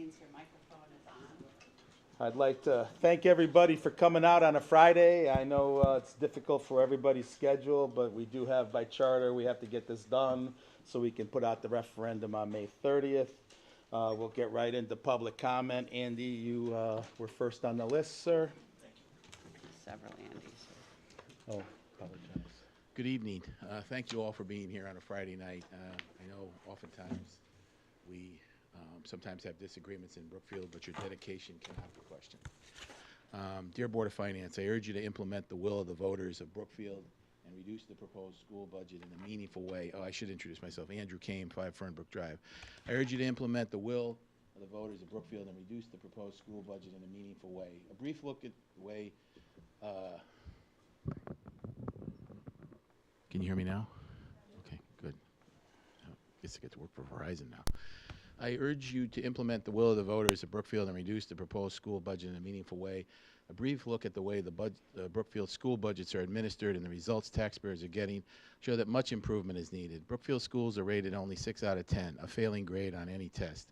means your microphone is on. I'd like to thank everybody for coming out on a Friday. I know it's difficult for everybody's schedule, but we do have by charter, we have to get this done so we can put out the referendum on May 30th. We'll get right into public comment. Andy, you were first on the list, sir. Several Andys. Oh, apologize. Good evening. Thank you all for being here on a Friday night. I know oftentimes we sometimes have disagreements in Brookfield, but your dedication cannot be questioned. Dear Board of Finance, I urge you to implement the will of the voters of Brookfield and reduce the proposed school budget in a meaningful way. Oh, I should introduce myself. Andrew Kame, 5 Fernbrook Drive. I urge you to implement the will of the voters of Brookfield and reduce the proposed school budget in a meaningful way. A brief look at the way can you hear me now? Okay, good. I guess I get to work for Verizon now. I urge you to implement the will of the voters of Brookfield and reduce the proposed school budget in a meaningful way. A brief look at the way the Brookfield school budgets are administered and the results taxpayers are getting show that much improvement is needed. Brookfield schools are rated only 6 out of 10, a failing grade on any test.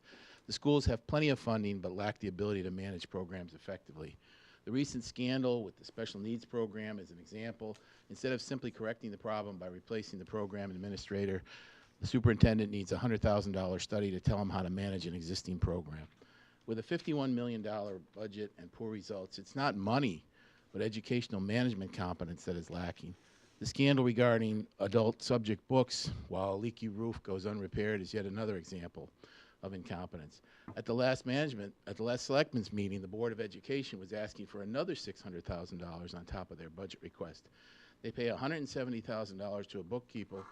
The schools have plenty of funding but lack the ability to manage programs effectively. The recent scandal with the special needs program is an example. Instead of simply correcting the problem by replacing the program administrator, the superintendent needs a $100,000 study to tell him how to manage an existing program. With a $51 million budget and poor results, it's not money, but educational management competence that is lacking. The scandal regarding adult subject books, while a leaky roof goes unrepaired, is yet another example of incompetence. At the last selectmen's meeting, the Board of Education was asking for another $600,000 on top of their budget request. They pay $170,000 to a bookkeeper,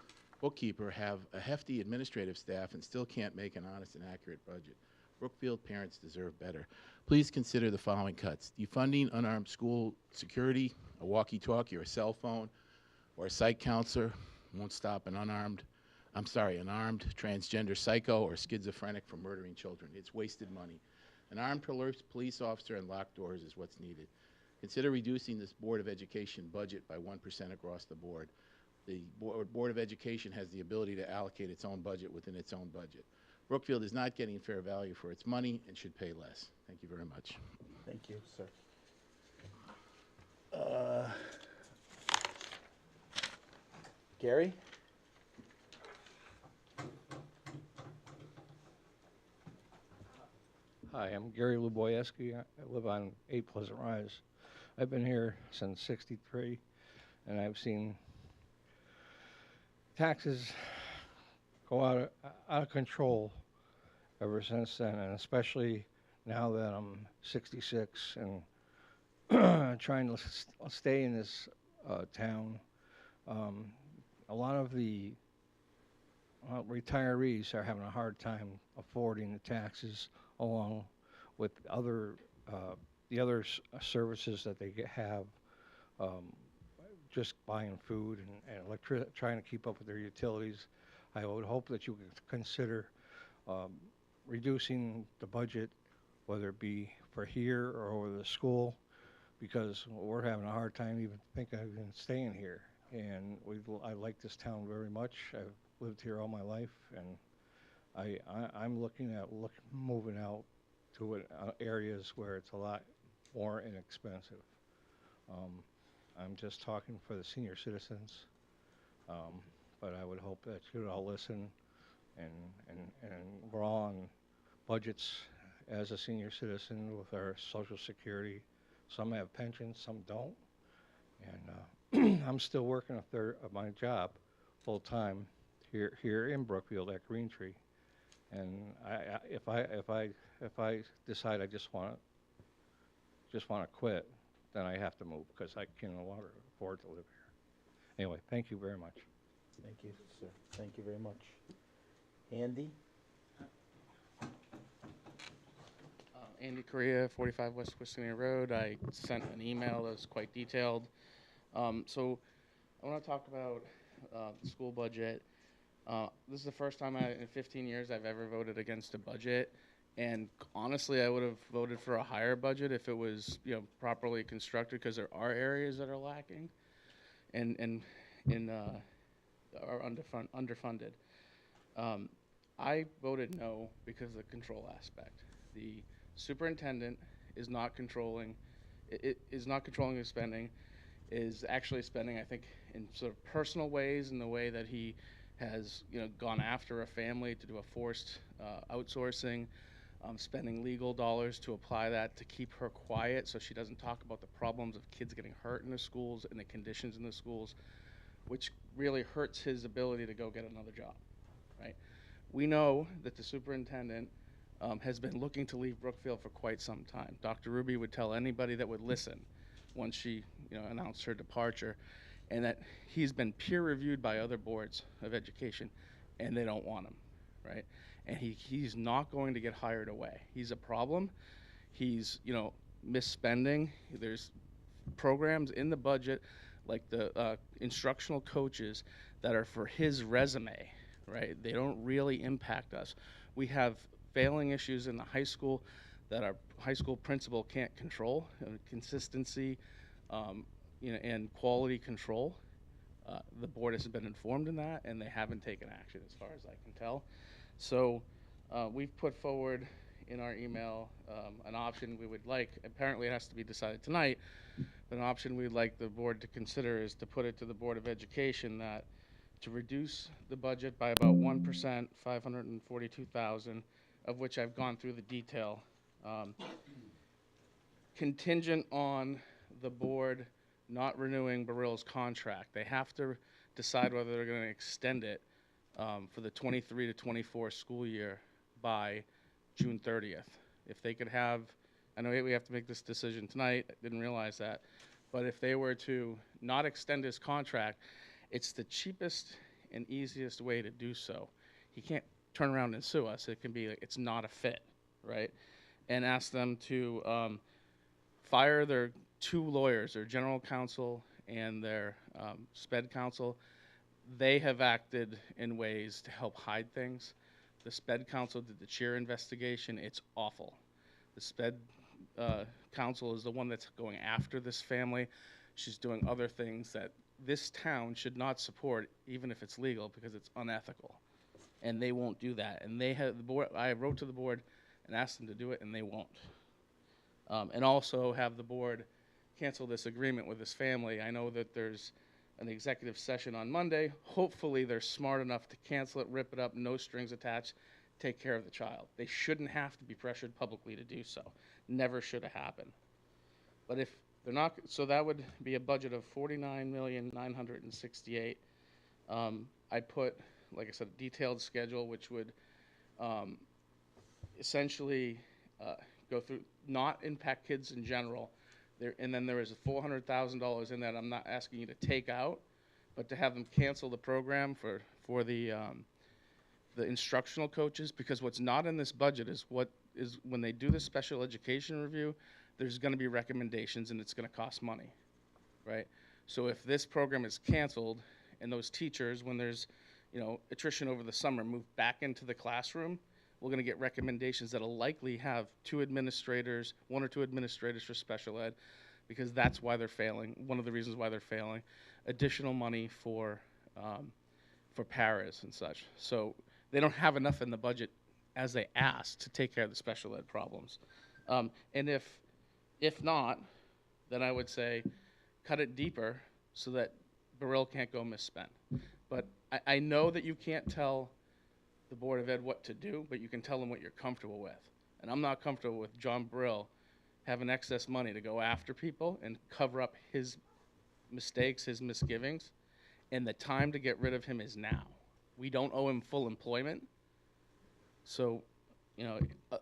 have a hefty administrative staff, and still can't make an honest and accurate budget. Brookfield parents deserve better. Please consider the following cuts: defunding unarmed school security, a walkie-talkie or a cell phone, or a site counselor won't stop an armed transgender psycho or schizophrenic from murdering children. It's wasted money. An armed police officer and locked doors is what's needed. Consider reducing this Board of Education budget by 1% across the board. The Board of Education has the ability to allocate its own budget within its own budget. Brookfield is not getting fair value for its money and should pay less. Thank you very much. Thank you, sir. Gary? Hi, I'm Gary Luboyeski. I live on 8 Pleasant Rise. I've been here since '63, and I've seen taxes go out of control ever since then, and especially now that I'm 66 and trying to stay in this town. A lot of the retirees are having a hard time affording the taxes, along with the other services that they have, just buying food and trying to keep up with their utilities. I would hope that you could consider reducing the budget, whether it be for here or over the school, because we're having a hard time even thinking of even staying here. And I like this town very much. I've lived here all my life, and I'm looking at moving out to areas where it's a lot more inexpensive. I'm just talking for the senior citizens, but I would hope that you'd all listen, and we're all on budgets as a senior citizen with our Social Security. Some have pensions, some don't, and I'm still working a third of my job full time here in Brookfield at Green Tree. And if I decide I just want to quit, then I have to move because I can no longer afford to live here. Anyway, thank you very much. Thank you, sir. Thank you very much. Andy? Andy Correa, 45 West Wisconsin Road. I sent an email that was quite detailed. So I want to talk about the school budget. This is the first time in 15 years I've ever voted against a budget, and honestly, I would have voted for a higher budget if it was, properly constructed, because there are areas that are lacking and are underfunded. I voted no because of the control aspect. the superintendent is not controlling, is not controlling his spending, is actually spending, I think, in sort of personal ways, in the way that he has, gone after a family to do a forced outsourcing, spending legal dollars to apply that to keep her quiet so she doesn't talk about the problems of kids getting hurt in the schools and the conditions in the schools, which really hurts his ability to go get another job, right? We know that the superintendent has been looking to leave Brookfield for quite some time. Dr. Ruby would tell anybody that would listen once she announced her departure, and that he's been peer reviewed by other boards of education, and they don't want him, right? And he's not going to get hired away. He's a problem. He's misspending. There's programs in the budget like the instructional coaches that are for his resume, right? They don't really impact us. We have failing issues in the high school that our high school principal can't control, consistency, and quality control. The board has been informed in that, and they haven't taken action as far as I can tell. So we've put forward in our email an option we would like. Apparently it has to be decided tonight, but an option we'd like the board to consider is to put it to the Board of Education that to reduce the budget by about 1%, 542,000, of which I've gone through the detail, contingent on the board not renewing Barill's contract. They have to decide whether they're going to extend it for the 23 to 24 school year by June 30th. If they could have, I know we have to make this decision tonight, I didn't realize that, but if they were to not extend his contract, it's the cheapest and easiest way to do so. He can't turn around and sue us. It can be like, it's not a fit, right? And ask them to fire their 2 lawyers, their general counsel and their sped counsel. They have acted in ways to help hide things. The sped counsel did the cheer investigation. It's awful. The sped counsel is the one that's going after this family. She's doing other things that this town should not support, even if it's legal, because it's unethical. And they won't do that. And they have the board. I wrote to the board and asked them to do it, and they won't. And also have the board cancel this agreement with this family. I know that there's an executive session on Monday. Hopefully they're smart enough to cancel it, rip it up, no strings attached, take care of the child. They shouldn't have to be pressured publicly to do so. Never should have happened. But if they're not, so that would be a budget of $49,968,000. I put, like I said, a detailed schedule, which would essentially go through, not impact kids in general. And then there is $400,000 in that I'm not asking you to take out, but to have them cancel the program for the instructional coaches, because what's not in this budget is when they do the special education review, there's going to be recommendations and it's going to cost money, right? So if this program is canceled and those teachers, when there's attrition over the summer, move back into the classroom, we're going to get recommendations that'll likely have 1 or 2 administrators for special ed, because that's why they're failing. One of the reasons why they're failing. Additional money for paras and such. So they don't have enough in the budget as they asked to take care of the special ed problems. And if not, then I would say cut it deeper so that Barill can't go misspend. But I know that you can't tell the Board of Ed what to do, but you can tell them what you're comfortable with. And I'm not comfortable with John Barill having excess money to go after people and cover up his mistakes, his misgivings, and the time to get rid of him is now. We don't owe him full employment. So,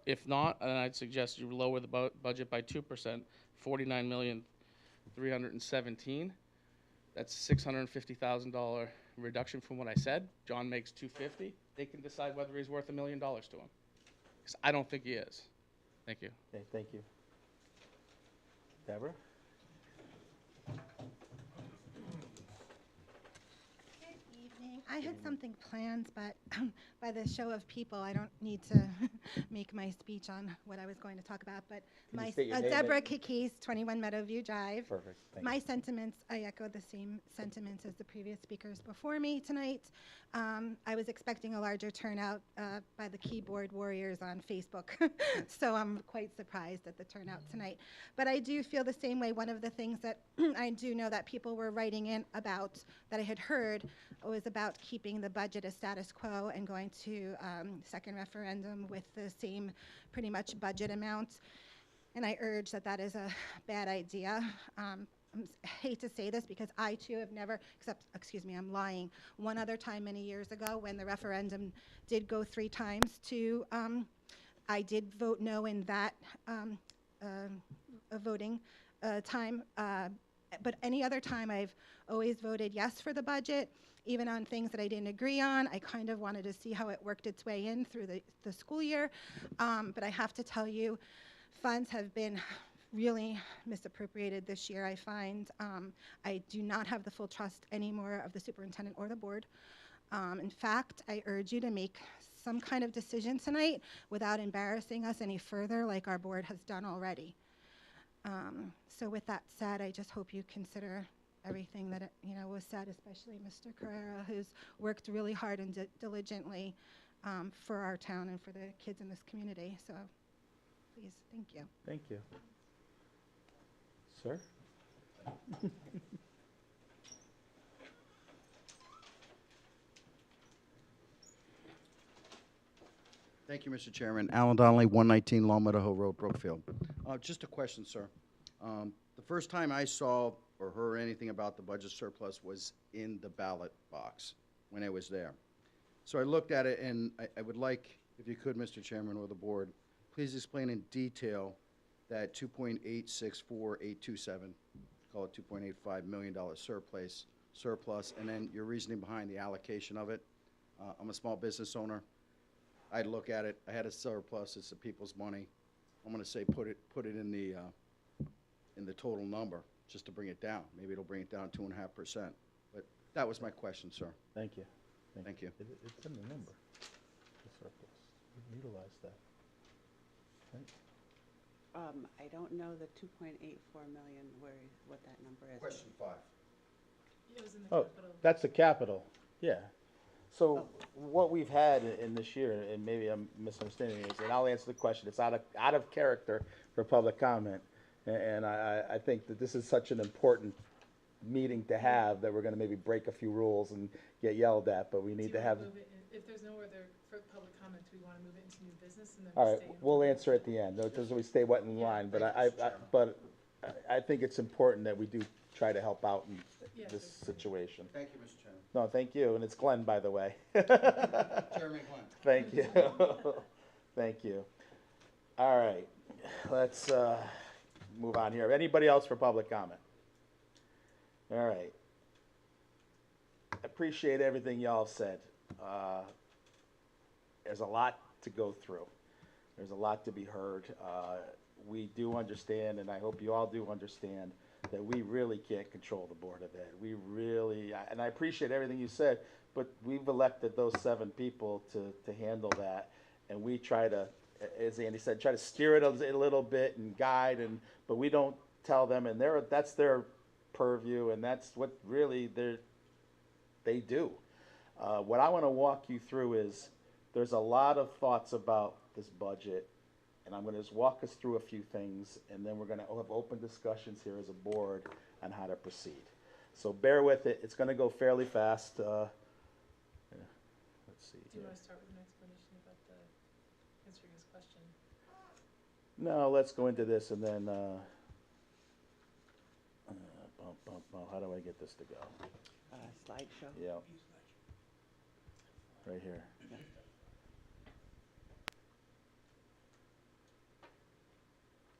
if not, then I'd suggest you lower the budget by 2%, $49,317,000. That's $650,000 reduction from what I said. John makes $250,000. They can decide whether he's worth $1 million to him. Because I don't think he is. Thank you. Okay, thank you. Deborah? Good evening. I had something planned, but by the show of people, I don't need to make my speech on what I was going to talk about. But Can you my state your name Deborah and- Kikis, 21 Meadowview Drive. Perfect. Thank My you. sentiments, I echo the same sentiments as the previous speakers before me tonight. I was expecting a larger turnout by the keyboard warriors on Facebook, so I'm quite surprised at the turnout tonight. But I do feel the same way. One of the things that I do know that people were writing in about that I had heard was about keeping the budget as status quo and going to second referendum with the same pretty much budget amount. And I urge that that is a bad idea. I hate to say this because I too have never, excuse me, I'm lying. One other time many years ago when the referendum did go 3 times to, I did vote no in that voting time. But any other time I've always voted yes for the budget, even on things that I didn't agree on. I kind of wanted to see how it worked its way in through the school year. But I have to tell you, funds have been really misappropriated this year, I find. I do not have the full trust anymore of the superintendent or the board. In fact, I urge you to make some kind of decision tonight without embarrassing us any further like our board has done already. So with that said, I just hope you consider everything that was said, especially Mr. Carrera, who's worked really hard and diligently for our town and for the kids in this community. So please, thank you. Thank you. Sir? Thank you, Mr. Chairman. Alan Donnelly, 119 Long Meadow Hill Road, Brookfield. Just a question, sir. The first time I saw or heard anything about the budget surplus was in the ballot box when it was there. So I looked at it, and I would like, if you could, Mr. Chairman, or the board, please explain in detail that $2.864827, call it $2.85 million surplus, and then your reasoning behind the allocation of it. I'm a small business owner. I'd look at it. I had a surplus. It's the people's money. I'm going to say put it in the total number just to bring it down. Maybe it'll bring it down 2.5%. But that was my question, sir. Thank you. Thank you. It's in the number, the surplus. We can utilize that. Right? I don't know the 2.84 million, what that number is. Question 5. Oh, that's the capital, yeah. So what we've had in this year, and maybe I'm misunderstanding it, and I'll answer the question, it's out of character for public comment. And I think that this is such an important meeting to have that we're gonna maybe break a few rules and get yelled at, but we need to have. If there's no other public comments, we want to move it into new business and then All right, stay in we'll public answer at the end, so we stay what in line, but I think it's important that we do try to help out in Yeah, this situation. Thank you, Mr. Chairman. No, thank you, and it's Glenn, by the way. Chairman Glenn. Thank you. Thank you. All right, let's move on here. Anybody else for public comment? All right. Appreciate everything y'all said. There's a lot to go through. There's a lot to be heard. We do understand, and I hope you all do understand, that we really can't control the Board of Ed. We really, and I appreciate everything you said, but we've elected those 7 people to handle that, and we try to, as Andy said, try to steer it a little bit and guide, but we don't tell them, and that's their purview, and that's what really they do. What I want to walk you through is there's a lot of thoughts about this budget, and I'm going to just walk us through a few things, and then we're going to have open discussions here as a board on how to proceed. So bear with it. It's going to go fairly fast. Let's see. Do you want to start with an explanation about answering his question? No, let's go into this, and then how do I get this to go? Slideshow. Yeah. Right here.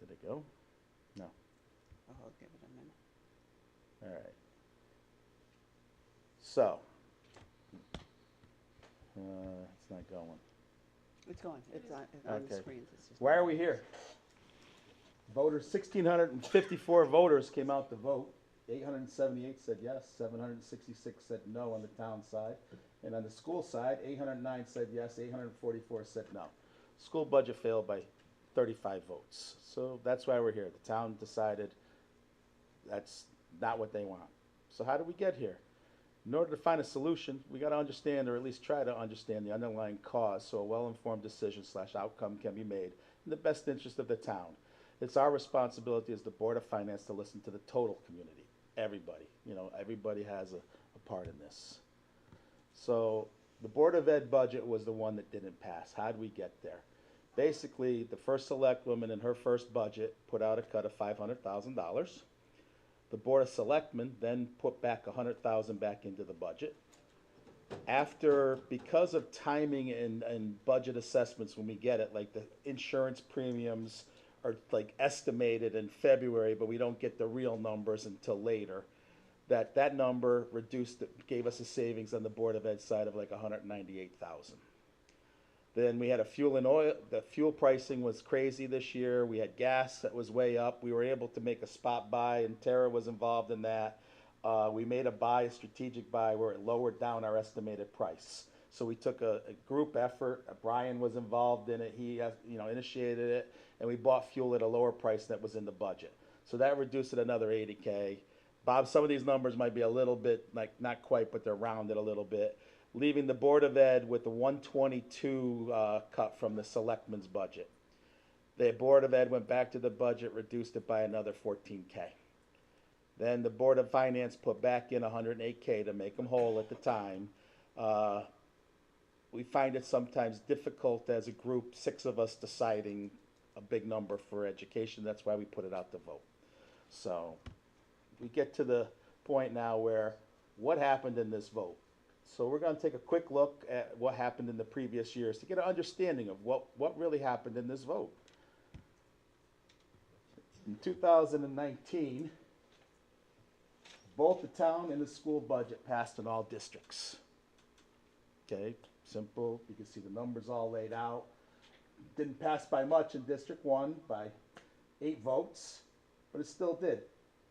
Did it go? No. Oh, I'll give it a minute. All right. So, it's not going. It's going. It's on the Okay. screens. It's just Why are we here? Voters, 1,654 voters came out to vote. 878 said yes, 766 said no on the town side. And on the school side, 809 said yes, 844 said no. School budget failed by 35 votes. So that's why we're here. The town decided that's not what they want. So how did we get here? In order to find a solution, we got to understand, or at least try to understand, the underlying cause so a well-informed decision / outcome can be made in the best interest of the town. It's our responsibility as the Board of Finance to listen to the total community, everybody. You know, everybody has a part in this. So the Board of Ed budget was the one that didn't pass. How did we get there? Basically, the first selectwoman in her first budget put out a cut of $500,000. The Board of Selectmen then put back $100,000 back into the budget. After, because of timing and budget assessments when we get it, like the insurance premiums are like estimated in February, but we don't get the real numbers until later, that number reduced, gave us a savings on the Board of Ed side of like $198,000. Then we had a fuel and oil, the fuel pricing was crazy this year. We had gas that was way up. We were able to make a spot buy, and Tara was involved in that. We made a strategic buy, where it lowered down our estimated price. So we took a group effort. Brian was involved in it. He initiated it, and we bought fuel at a lower price that was in the budget. So that reduced it another $80K. Bob, some of these numbers might be a little bit, like not quite, but they're rounded a little bit, leaving the Board of Ed with the 122 cut from the selectmen's budget. The Board of Ed went back to the budget, reduced it by another $14K. Then the Board of Finance put back in $108K to make them whole at the time. We find it sometimes difficult as a group, 6 of us deciding a big number for education. That's why we put it out to vote. So we get to the point now where what happened in this vote? So we're going to take a quick look at what happened in the previous years to get an understanding of what really happened in this vote. In 2019, both the town and the school budget passed in all districts. Okay, simple. You can see the numbers all laid out. Didn't pass by much in District 1, by 8 votes, but it still did.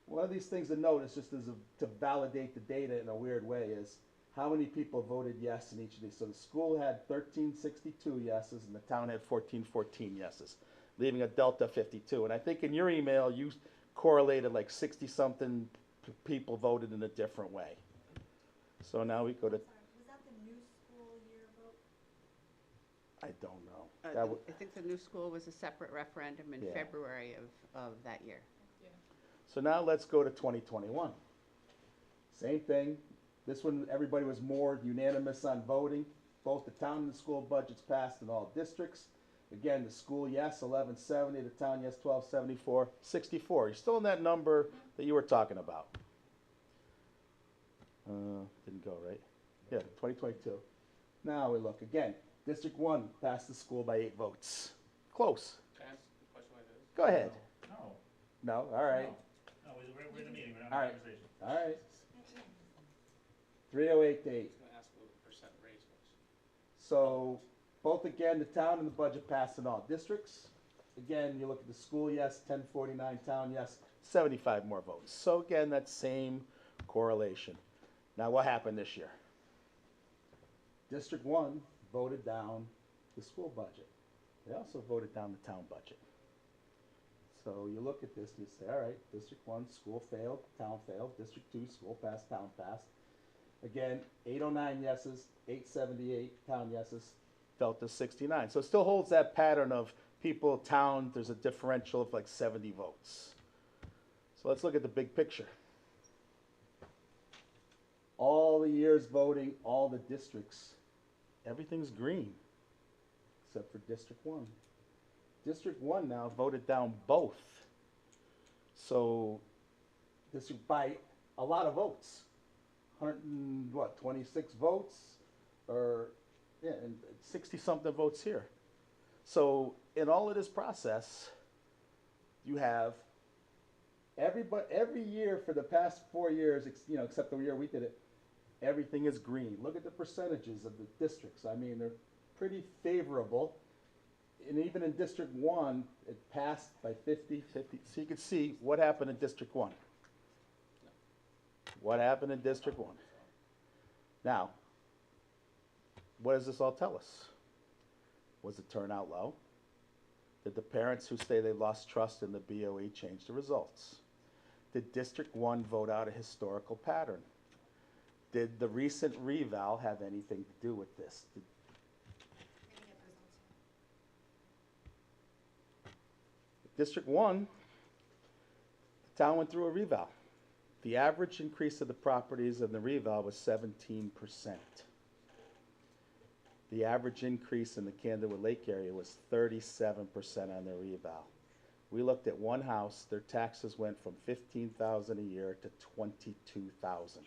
One of these things to note is just to validate the data in a weird way is how many people voted yes in each of these. So the school had 1362 yeses and the town had 1414 yeses, leaving a delta 52. And I think in your email you correlated like 60 something people voted in a different way. So now we go to. Was that the new school year vote? I don't know. I think the new school was a separate referendum in Yeah. February of that year. So now let's go to 2021. Same thing. This one, everybody was more unanimous on voting. Both the town and the school budgets passed in all districts. Again, the school, yes, 1170, the town, yes, 1274, 64. You're still in that number that you were talking about. Didn't go, right? Yeah, 2022. Now we look again. District 1 passed the school by 8 votes. Close. Can I ask a question like this? Go ahead. No, No, all right. no, we're in a meeting, we're not All having right. a conversation. All right. 308 to 8. I was gonna ask what the percent raise was. So both again, the town and the budget passed in all districts. Again, you look at the school, yes, 1049, town, yes, 75 more votes. So again, that same correlation. Now what happened this year? District 1 voted down the school budget. They also voted down the town budget. So you look at this and you say, all right, District 1, school failed, town failed. District 2, school passed, town passed. Again, 809 yeses, 878 town yeses, delta 69. So it still holds that pattern of people, town, there's a differential of like 70 votes. So let's look at the big picture. All the years voting, all the districts, everything's green, except for District 1. District 1 now voted down both. So district by a lot of votes. 26 votes, or yeah, and 60 something votes here. So in all of this process, you have every year for the past 4 years, except the year we did it, everything is green. Look at the percentages of the districts. I mean, they're pretty favorable. And even in District 1, it passed by 50. So you can see what happened in District 1. what happened in District 1. Now, what does this all tell us? Was the turnout low? Did the parents who say they lost trust in the BOE change the results? Did District 1 vote out a historical pattern? Did the recent reval have anything to do with this? District 1, the town went through a reval. The average increase of the properties in the reval was 17%. The average increase in the Candlewood Lake area was 37% on their reval. We looked at one house, their taxes went from $15,000 a year to $22,000.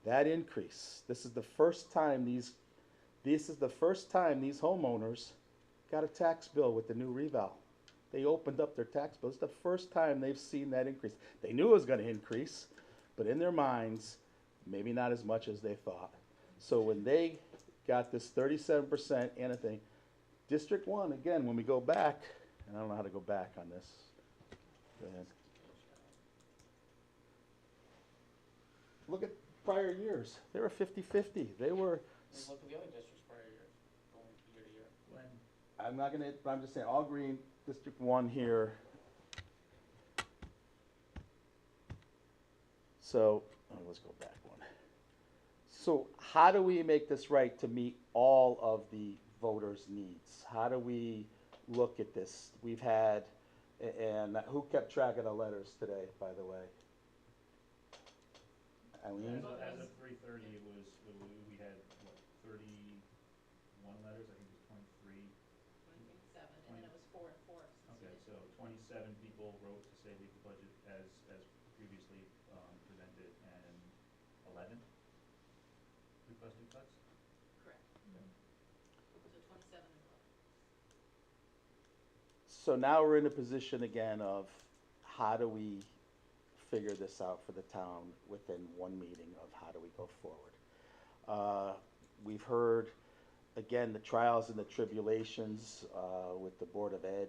That increase, this is the first time these homeowners got a tax bill with the new reval. They opened up their tax bill. It's the first time they've seen that increase. They knew it was going to increase, but in their minds, maybe not as much as they thought. So when they got this 37% and a thing, District 1, again, when we go back, and I don't know how to go back on this. Go ahead. Look at prior years. They were 50-50. They were. Look at the other districts prior years, going year to year. When, I'm not gonna. I'm just saying. All green. District 1 here. So let's go back one. So how do we make this right to meet all of the voters' needs? How do we look at this? We've had, and who kept track of the letters today, by the way? Eileen? as of 3:30, it was, we had, what, 31 letters? I think it was 23. 23.7, and then it was 4 and 4. Okay, so 27 people wrote to say leave the budget as previously presented, and 11 requested cuts? Correct. So 27 and 11. So now we're in a position again of how do we figure this out for the town within one meeting of how do we go forward. We've heard, again, the trials and the tribulations with the Board of Ed.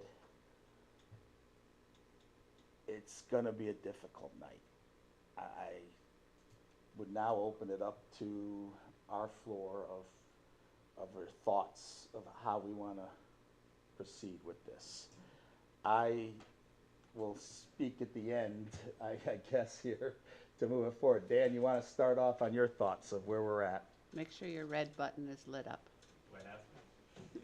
It's going to be a difficult night. I would now open it up to our floor of our thoughts of how we want to proceed with this. I will speak at the end, I guess, here to move it forward. Dan, you want to start off on your thoughts of where we're at? Make sure your red button is lit up. Do I have to?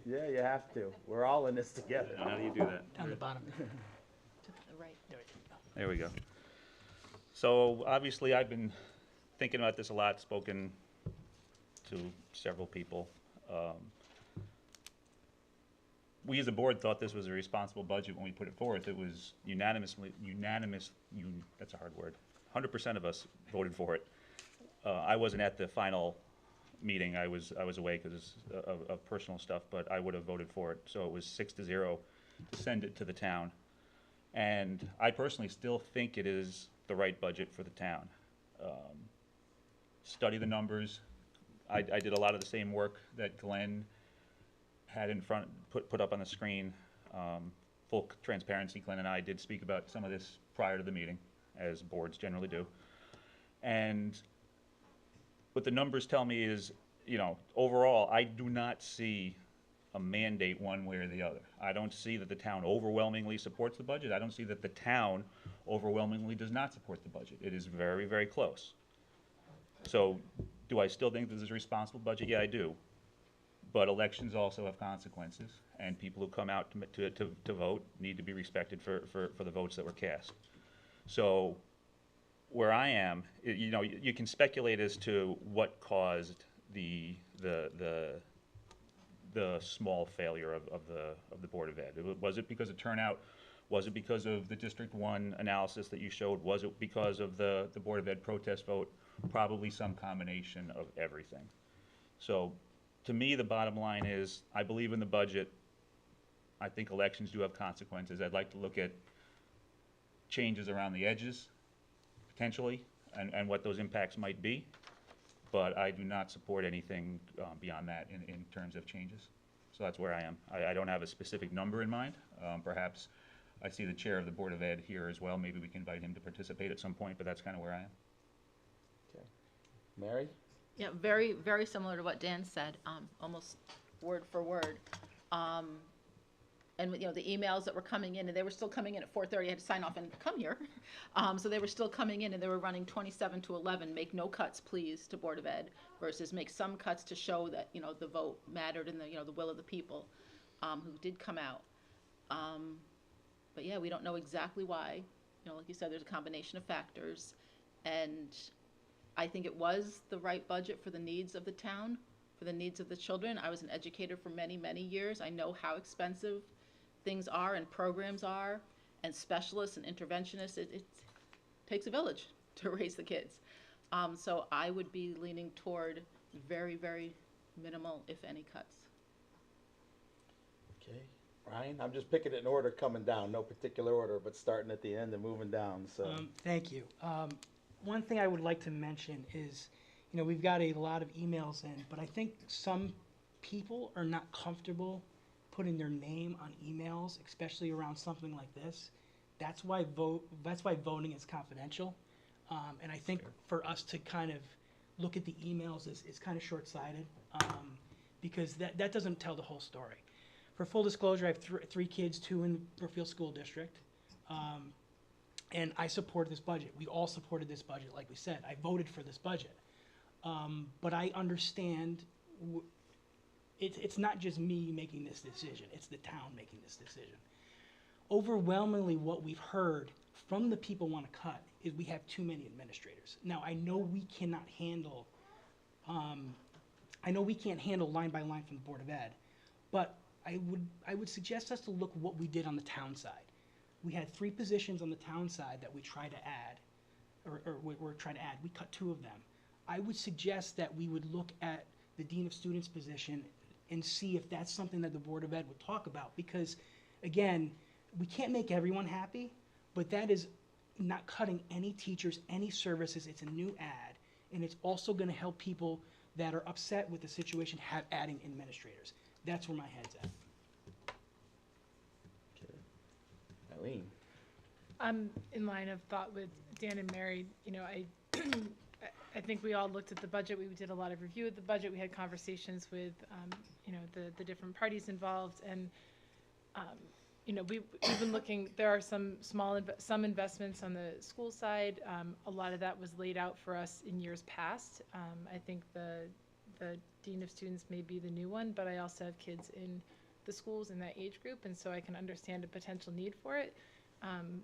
Yeah, you have to. We're all in this together. How do you do that? Down the bottom. To the right. There we go. So obviously I've been thinking about this a lot, spoken to several people. We as a board thought this was a responsible budget when we put it forth. It was unanimous, that's a hard word. 100% of us voted for it. I wasn't at the final meeting. I was away because of personal stuff, but I would have voted for it. So it was 6-0 to send it to the town. And I personally still think it is the right budget for the town. Study the numbers. I did a lot of the same work that Glenn had in front, put up on the screen. Full transparency, Glenn and I did speak about some of this prior to the meeting, as boards generally do. And what the numbers tell me is, overall, I do not see a mandate one way or the other. I don't see that the town overwhelmingly supports the budget. I don't see that the town overwhelmingly does not support the budget. It is very, very close. So do I still think this is a responsible budget? Yeah, I do. But elections also have consequences, and people who come out to vote need to be respected for the votes that were cast. So where I am, you can speculate as to what caused the small failure of the Board of Ed. Was it because of turnout? Was it because of the District 1 analysis that you showed? Was it because of the Board of Ed protest vote? Probably some combination of everything. So to me, the bottom line is, I believe in the budget. I think elections do have consequences. I'd like to look at changes around the edges, potentially, and what those impacts might be. But I do not support anything beyond that in terms of changes. So that's where I am. I don't have a specific number in mind. Perhaps I see the chair of the Board of Ed here as well. Maybe we can invite him to participate at some point, but that's kind of where I am. Mary? Yeah, very, very similar to what Dan said, almost word for word. And, the emails that were coming in, and they were still coming in at 4:30, I had to sign off and come here. So they were still coming in, and they were running 27 to 11, make no cuts, please, to Board of Ed, versus make some cuts to show that, the vote mattered and the will of the people, who did come out. But yeah, we don't know exactly why. Like you said, there's a combination of factors. And I think it was the right budget for the needs of the town, for the needs of the children. I was an educator for many, many years. I know how expensive things are and programs are, and specialists and interventionists. It takes a village to raise the kids. So I would be leaning toward very, very minimal, if any, cuts. Okay. Ryan, I'm just picking it in order coming down, no particular order, but starting at the end and moving down, so. Thank you. One thing I would like to mention is, we've got a lot of emails in, but I think some people are not comfortable putting their name on emails, especially around something like this. That's why voting is confidential. And I think for us to kind of look at the emails is kind of short-sighted, because that doesn't tell the whole story. For full disclosure, I have three kids, 2 in Brookfield School District. And I support this budget. We all supported this budget, like we said. I voted for this budget. But I understand it's not just me making this decision. It's the town making this decision. Overwhelmingly, what we've heard from the people who want to cut is we have too many administrators. Now, I know we cannot handle line by line from the Board of Ed, but I would suggest us to look what we did on the town side. We had 3 positions on the town side that we tried to add, or we're trying to add. We cut 2 of them. I would suggest that we would look at the Dean of Students position and see if that's something that the Board of Ed would talk about. Because, again, we can't make everyone happy, but that is not cutting any teachers, any services. It's a new ad, and it's also going to help people that are upset with the situation adding administrators. That's where my head's at. Eileen? I'm in line of thought with Dan and Mary. I think we all looked at the budget. We did a lot of review of the budget. We had conversations with, the different parties involved. And, we've been looking, there are some some investments on the school side. A lot of that was laid out for us in years past. I think the Dean of Students may be the new one, but I also have kids in the schools in that age group, and so I can understand a potential need for it.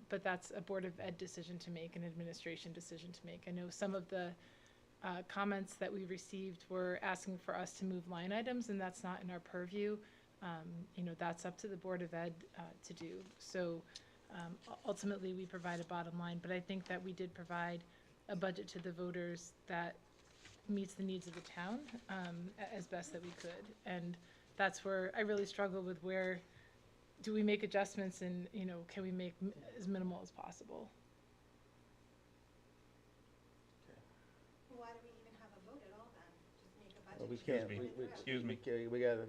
But that's a Board of Ed decision to make, an administration decision to make. I know some of the comments that we received were asking for us to move line items, and that's not in our purview. That's up to the Board of Ed to do. So ultimately, we provide a bottom line, but I think that we did provide a budget to the voters that meets the needs of the town as best that we could. And that's where I really struggle with where do we make adjustments and, can we make as minimal as possible? Why do we even have a vote at all then? Just make a budget? Well, we can't. Excuse me. We gotta,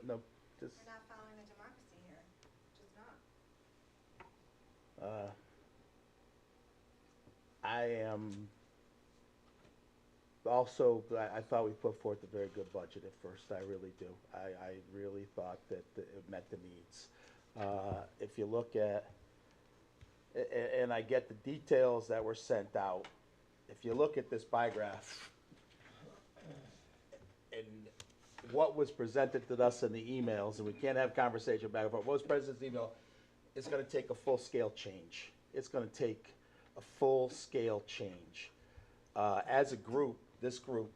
no, just. We're not following the democracy here, just not. I am also, I thought we put forth a very good budget at first. I really do. I really thought that it met the needs. If you look at, and I get the details that were sent out. If you look at this pie graph and what was presented to us in the emails, and we can't have conversation back and forth, what was presented in the email, it's gonna take a full-scale change. It's gonna take a full-scale change. As a group, this group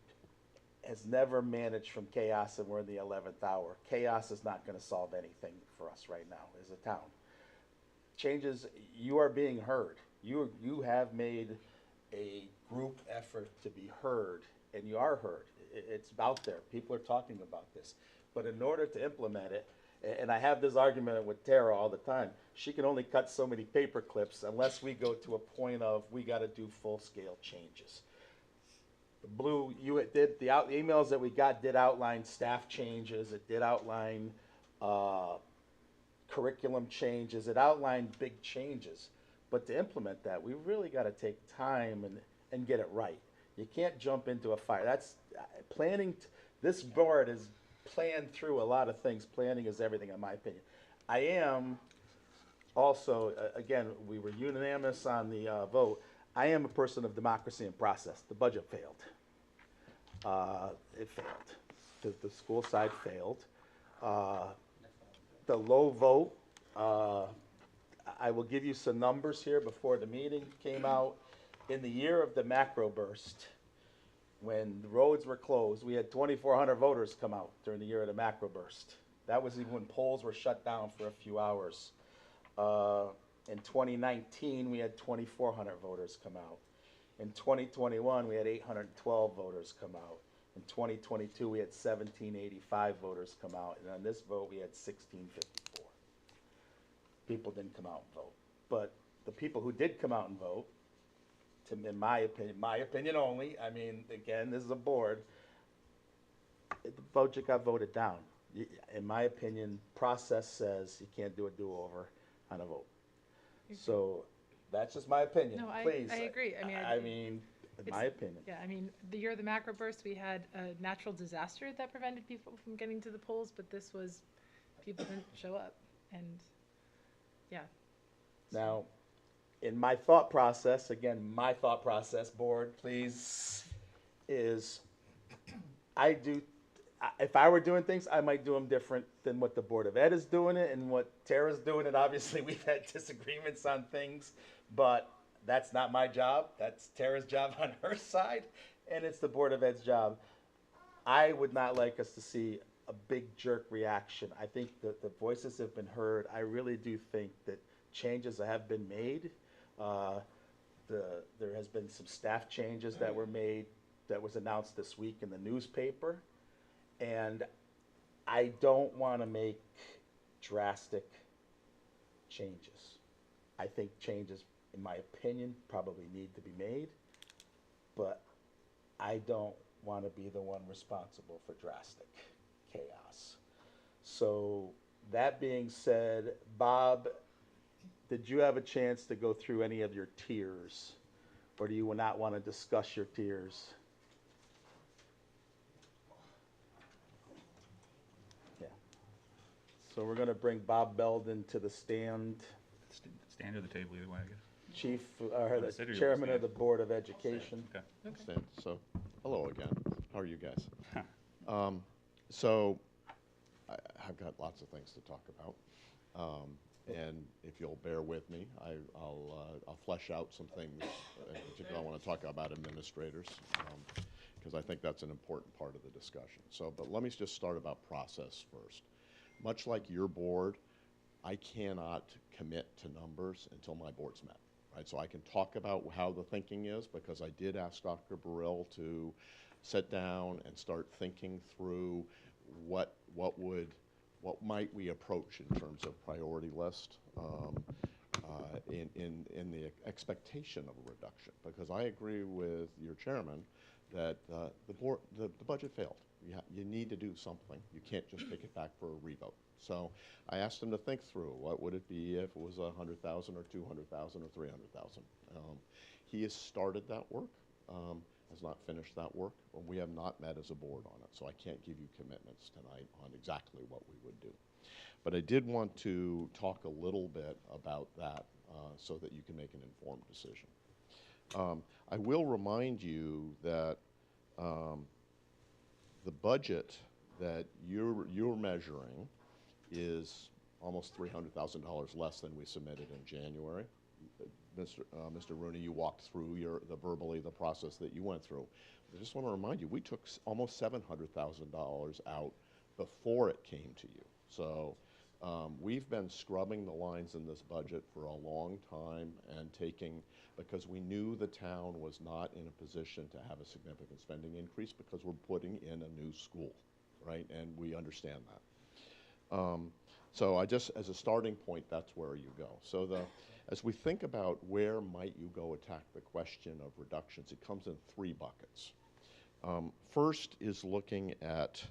has never managed from chaos, and we're in the 11th hour. Chaos is not gonna solve anything for us right now as a town. Changes, you are being heard. You have made a group effort to be heard, and you are heard. It's out there. People are talking about this. But in order to implement it, and I have this argument with Tara all the time, she can only cut so many paper clips unless we go to a point of we got to do full-scale changes. The blue, the emails that we got did outline staff changes. It did outline curriculum changes. It outlined big changes. But to implement that, we really got to take time and get it right. You can't jump into a fire. That's planning. This board is planned through a lot of things. Planning is everything, in my opinion. I am also, again, we were unanimous on the vote. I am a person of democracy and process. The budget failed. It failed. The school side failed. The low vote, I will give you some numbers here before the meeting came out. In the year of the macro burst, when the roads were closed, we had 2,400 voters come out during the year of the macro burst. That was even when polls were shut down for a few hours. In 2019, we had 2,400 voters come out. In 2021, we had 812 voters come out. In 2022, we had 1,785 voters come out. And on this vote, we had 1,654. People didn't come out and vote. But the people who did come out and vote, in my opinion only, I mean, again, this is a board, the budget got voted down. In my opinion, process says you can't do a do-over on a vote. So that's just my opinion. No, Please. I agree. I mean, I mean, in my opinion. Yeah, I mean, the year of the macro burst, we had a natural disaster that prevented people from getting to the polls, but this was, people didn't show up, and yeah. Now, in my thought process, again, my thought process, board, please, is if I were doing things, I might do them different than what the Board of Ed is doing it and what Tara's doing it. Obviously, we've had disagreements on things, but that's not my job. That's Tara's job on her side, and it's the Board of Ed's job. I would not like us to see a big jerk reaction. I think that the voices have been heard. I really do think that changes have been made. There has been some staff changes that were made that was announced this week in the newspaper. And I don't want to make drastic changes. I think changes, in my opinion, probably need to be made, but I don't want to be the one responsible for drastic chaos. So that being said, Bob, did you have a chance to go through any of your tiers, or do you not want to discuss your tiers? So we're going to bring Bob Belden to the stand. Stand or the table, either way, I guess. Chief, or the Consider you Chairman of stand. the Board of Education. Okay. Stand. So, hello again. How are you guys? So, I've got lots of things to talk about, and if you'll bear with me, I'll flesh out some things. In particular, I want to talk about administrators because I think that's an important part of the discussion. So, but let me just start about process first. Much like your board, I cannot commit to numbers until my board's met, right? So I can talk about how the thinking is because I did ask Dr. Burrell to sit down and start thinking through what might we approach in terms of priority list in the expectation of a reduction. Because I agree with your chairman that the budget failed. You need to do something. You can't just take it back for a revote. So I asked him to think through what would it be if it was 100,000 or 200,000 or 300,000. He has started that work, has not finished that work, and we have not met as a board on it. So I can't give you commitments tonight on exactly what we would do. But I did want to talk a little bit about that so that you can make an informed decision. I will remind you that the budget that you're measuring is almost $300,000 less than we submitted in January. Mr. Rooney, you walked through verbally the process that you went through. I just want to remind you, we took almost $700,000 out before it came to you. So we've been scrubbing the lines in this budget for a long time and because we knew the town was not in a position to have a significant spending increase because we're putting in a new school, right? And we understand that. So as a starting point, that's where you go. So as we think about where might you go attack the question of reductions, it comes in three buckets. First is looking at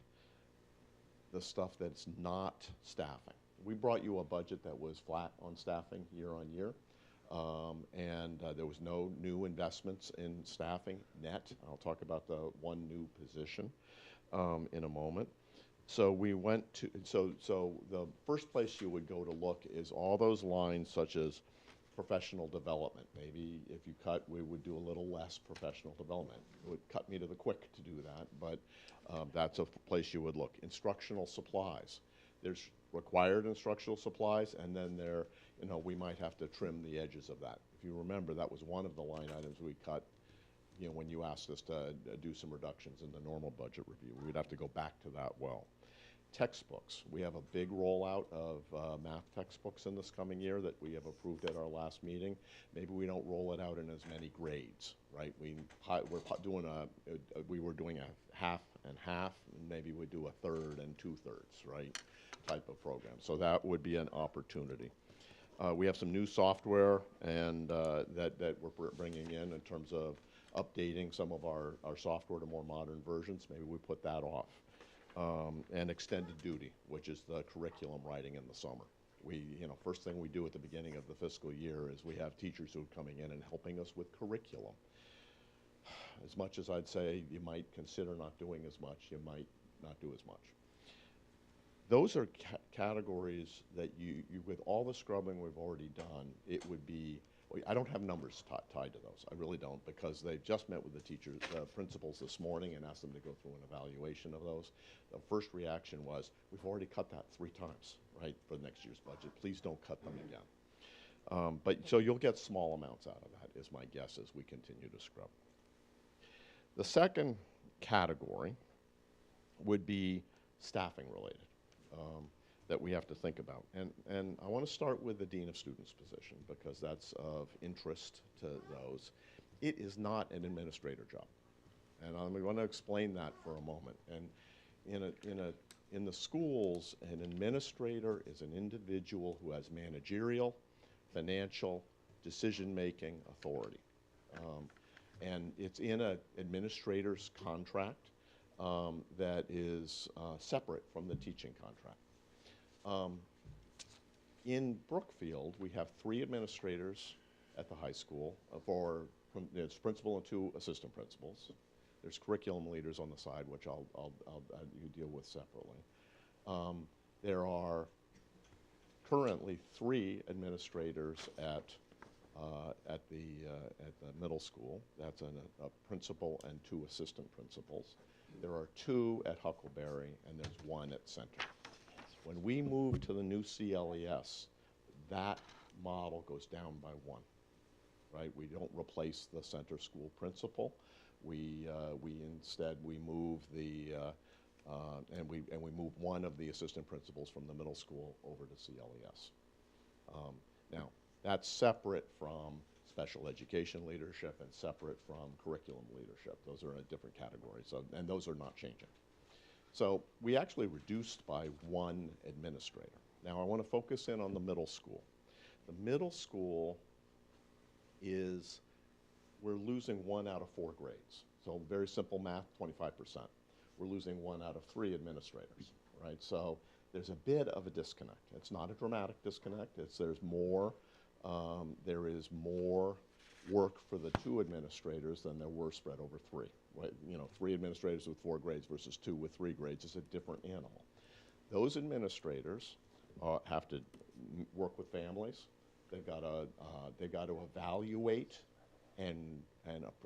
the stuff that's not staffing. We brought you a budget that was flat on staffing year on year. And there was no new investments in staffing net. I'll talk about the one new position in a moment. So we went to, so the first place you would go to look is all those lines such as professional development. Maybe if you cut, we would do a little less professional development. It would cut me to the quick to do that, but that's a place you would look. Instructional supplies. There's required instructional supplies, and then there, you know, we might have to trim the edges of that. If you remember, that was one of the line items we cut, you know, when you asked us to do some reductions in the normal budget review. We'd have to go back to that well. Textbooks. We have a big rollout of math textbooks in this coming year that we have approved at our last meeting. Maybe we don't roll it out in as many grades, right? We were doing a half and half, and maybe we do a third and 2/3, right? Type of program. So that would be an opportunity. We have some new software and that we're bringing in terms of updating some of our software to more modern versions. Maybe we put that off. And extended duty, which is the curriculum writing in the summer. First thing we do at the beginning of the fiscal year is we have teachers who are coming in and helping us with curriculum. As much as I'd say you might consider not doing as much, you might not do as much. Those are categories that you, with all the scrubbing we've already done, it would be, I don't have numbers tied to those. I really don't, because they've just met with the teachers, principals this morning and asked them to go through an evaluation of those. The first reaction was, we've already cut that 3 times, right, for next year's budget. Please don't cut them again. So you'll get small amounts out of that, is my guess, as we continue to scrub. The second category would be staffing related. That we have to think about. And I want to start with the Dean of Students position because that's of interest to those. It is not an administrator job. And I'm going to explain that for a moment. And in the schools, an administrator is an individual who has managerial, financial, decision-making authority. And it's in an administrator's contract that is separate from the teaching contract. In Brookfield, we have 3 administrators at the high school. There's principal and 2 assistant principals. There's curriculum leaders on the side, which you deal with separately. There are currently 3 administrators at the middle school. That's a principal and 2 assistant principals. There are 2 at Huckleberry, and there's 1 at Center. When we move to the new CLES, that model goes down by 1, right? We don't replace the center school principal. We instead move and we move 1 of the assistant principals from the middle school over to CLES. Now that's separate from special education leadership and separate from curriculum leadership. Those are in a different category. And those are not changing. So we actually reduced by 1 administrator. Now I want to focus in on the middle school. The middle school we're losing 1 out of 4 grades. So very simple math, 25%. We're losing 1 out of 3 administrators, right? So there's a bit of a disconnect. It's not a dramatic disconnect. There is more work for the 2 administrators than there were spread over 3. Right? 3 administrators with 4 grades versus 2 with 3 grades is a different animal. Those administrators have to work with families. They've got to evaluate and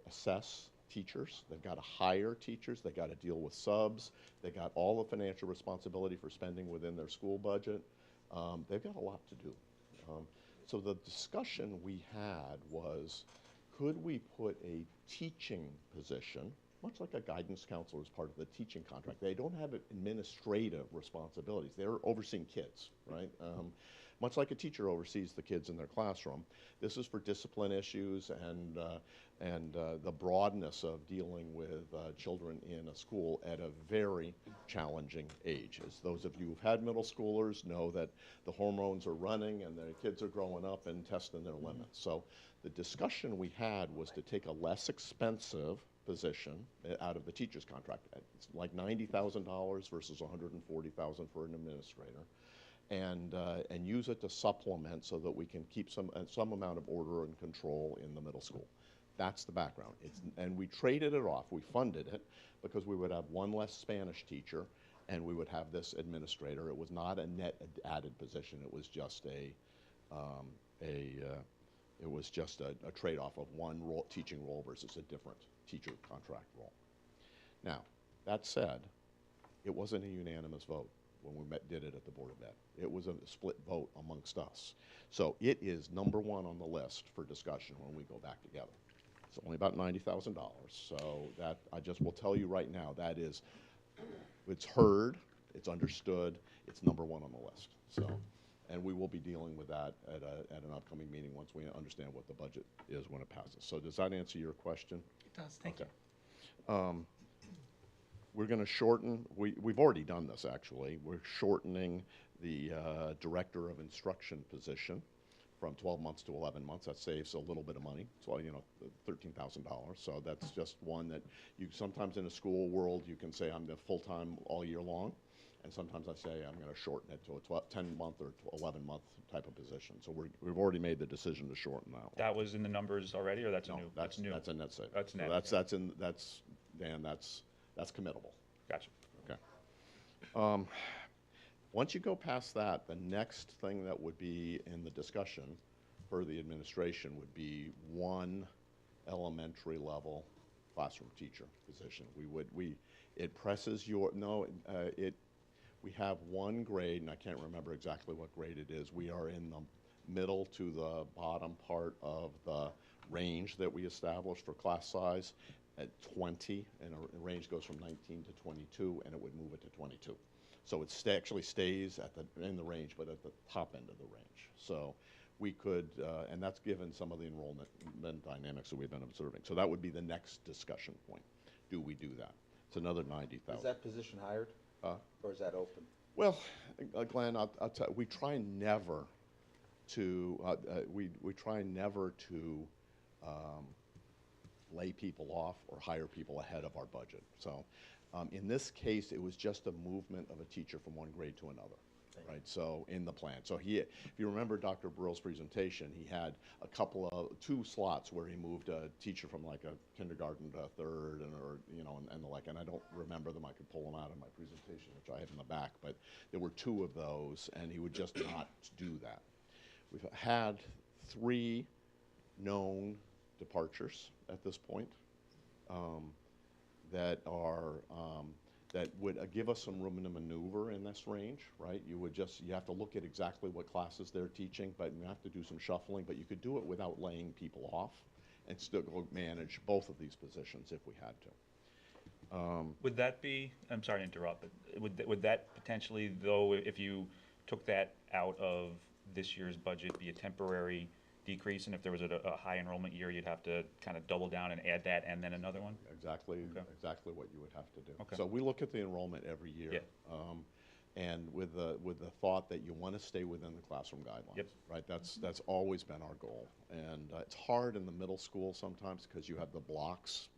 assess teachers. They've got to hire teachers. They've got to deal with subs. They've got all the financial responsibility for spending within their school budget. They've got a lot to do. So the discussion we had was, could we put a teaching position, much like a guidance counselor as part of the teaching contract? They don't have administrative responsibilities. They're overseeing kids, right? Much like a teacher oversees the kids in their classroom. This is for discipline issues and the broadness of dealing with children in a school at a very challenging age. As those of you who've had middle schoolers know that the hormones are running and the kids are growing up and testing their limits. So the discussion we had was to take a less expensive position out of the teacher's contract. It's like $90,000 versus $140,000 for an administrator, and use it to supplement so that we can keep some amount of order and control in the middle school. That's the background. And we traded it off. We funded it because we would have one less Spanish teacher and we would have this administrator. It was not a net added position. It was just a trade-off of one teaching role versus a different teacher contract role. Now, that said, it wasn't a unanimous vote when we did it at the Board of Ed. It was a split vote amongst us. So it is number one on the list for discussion when we go back together. It's only about $90,000. So that, I just will tell you right now, that is, it's heard, it's understood, it's number one on the list. So, and we will be dealing with that at an upcoming meeting once we understand what the budget is when it passes. So does that answer your question? It does, thank you. We're going to shorten, we've already done this actually, we're shortening the director of instruction position from 12 months to 11 months. That saves a little bit of money, so $13,000. So that's just one that you sometimes in a school world you can say I'm the full-time all year long, and sometimes I say I'm going to shorten it to a 10-month or 11-month type of position. So we've already made the decision to shorten that one. That was in the numbers already, or that's No, new? that's new. That's a net save. That's net. That's committable. Gotcha. Okay. Once you go past that, the next thing that would be in the discussion for the administration would be one elementary level classroom teacher position. It presses your, no, we have one grade, and I can't remember exactly what grade it is. We are in the middle to the bottom part of the range that we established for class size at 20, and the range goes from 19 to 22, and it would move it to 22. So it actually stays in the range, but at the top end of the range. So we could, and that's given some of the enrollment dynamics that we've been observing. So that would be the next discussion point. Do we do that? It's another 90,000. Is that position hired? Or is that open? Well, Glenn, I'll tell you, we try never to lay people off or hire people ahead of our budget. So in this case, it was just a movement of a teacher from one grade to another, right? So in the plan. So if you remember Dr. Burrell's presentation, he had two slots where he moved a teacher from like a kindergarten to a third and the like, and I don't remember them. I could pull them out of my presentation, which I have in the back, but there were two of those, and he would just not do that. We've had 3 known departures at this point that would give us some room to maneuver in this range, right? You have to look at exactly what classes they're teaching, but you have to do some shuffling, but you could do it without laying people off and still manage both of these positions if we had to. Would that be, I'm sorry to interrupt, but would that potentially, though, if you took that out of this year's budget, be a temporary decrease, and if there was a high enrollment year, you'd have to kind of double down and add that and then another one? Exactly what you would have to do. Okay. So we look at the enrollment every year. Yeah. And with the thought that you want to stay within the classroom guidelines, yep. Right? That's always been our goal. And it's hard in the middle school sometimes because you have the blocks,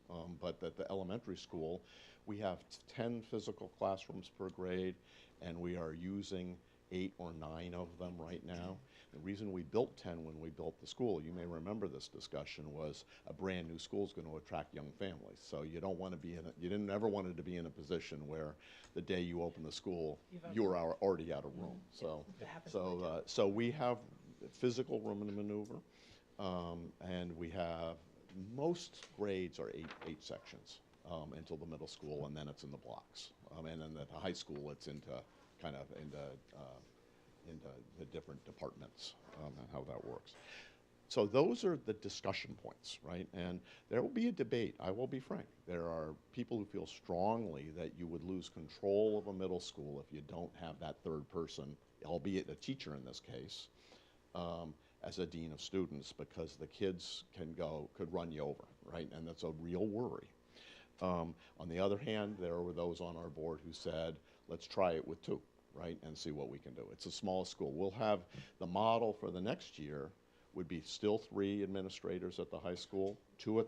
but at the elementary school, we have 10 physical classrooms per grade, and we are using 8 or 9 of them right now. The reason we built 10 when we built the school, you may remember this discussion, was a brand new school is going to attract young families. So you don't want to be you didn't ever want it to be in a position where the day you open the school, you're already out of room. So we have physical room to maneuver, and we have, most grades are 8 sections until the middle school, and then it's in the blocks. And then at the high school, it's into the different departments and how that works. So those are the discussion points, right? And there will be a debate, I will be frank. There are people who feel strongly that you would lose control of a middle school if you don't have that third person, albeit a teacher in this case, as a dean of students, because the kids could run you over, right? And that's a real worry. On the other hand, there were those on our board who said, let's try it with 2. Right, and see what we can do. It's a small school. We'll have the model for the next year would be still 3 administrators at the high school, 2 at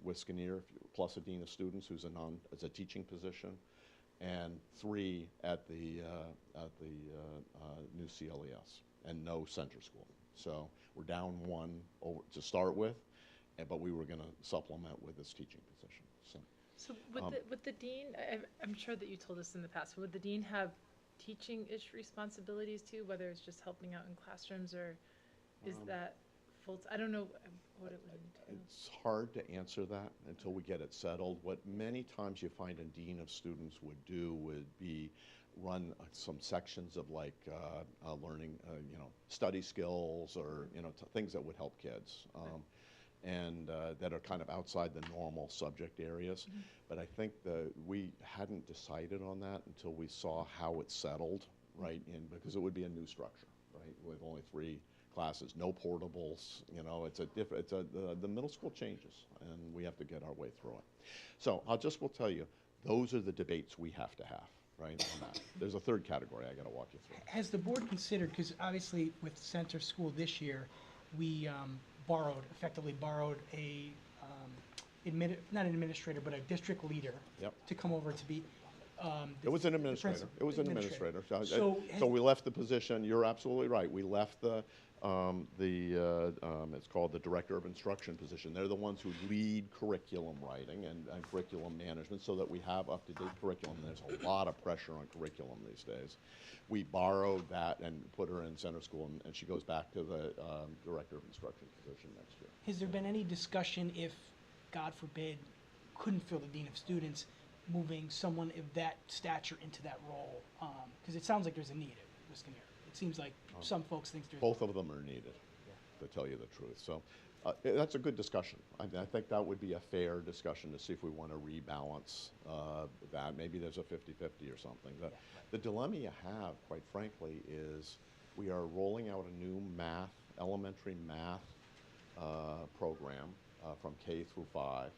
Wisconsin, plus a dean of students who's a teaching position, and 3 at the new CLES, and no center school. So we're down 1 to start with, but we were going to supplement with this teaching position. So would the dean, I'm sure that you told us in the past, would the dean have teaching-ish responsibilities too, whether it's just helping out in classrooms, or is that full, I don't know what it would entail. It's hard to answer that until we get it settled. What many times you find a dean of students would do would be run some sections of like learning, study skills, or things that would help kids. And that are kind of outside the normal subject areas. Mm-hmm. But I think we hadn't decided on that until we saw how it settled, right? Because it would be a new structure, right? With only 3 classes, no portables. The middle school changes, and we have to get our way through it. So will tell you, those are the debates we have to have, right? On that. There's a third category I got to walk you through. Has the board considered, because obviously with center school this year, we effectively borrowed a, not an administrator, but a district leader to come over to be. It was an administrator. It was an administrator. So we left the position. You're absolutely right. We left it's called the director of instruction position. They're the ones who lead curriculum writing and curriculum management, so that we have up-to-date curriculum. There's a lot of pressure on curriculum these days. We borrowed that and put her in center school, and she goes back to the director of instruction position next year. Has there been any discussion if, God forbid, couldn't fill the dean of students, moving someone of that stature into that role? Because it sounds like there's a need at Wisconsin. It seems like some folks think there's both of them are needed, to tell you the truth. So that's a good discussion. I think that would be a fair discussion to see if we want to rebalance that. Maybe there's a 50-50 or something. The dilemma you have, quite frankly, is we are rolling out a new elementary math program from K through 5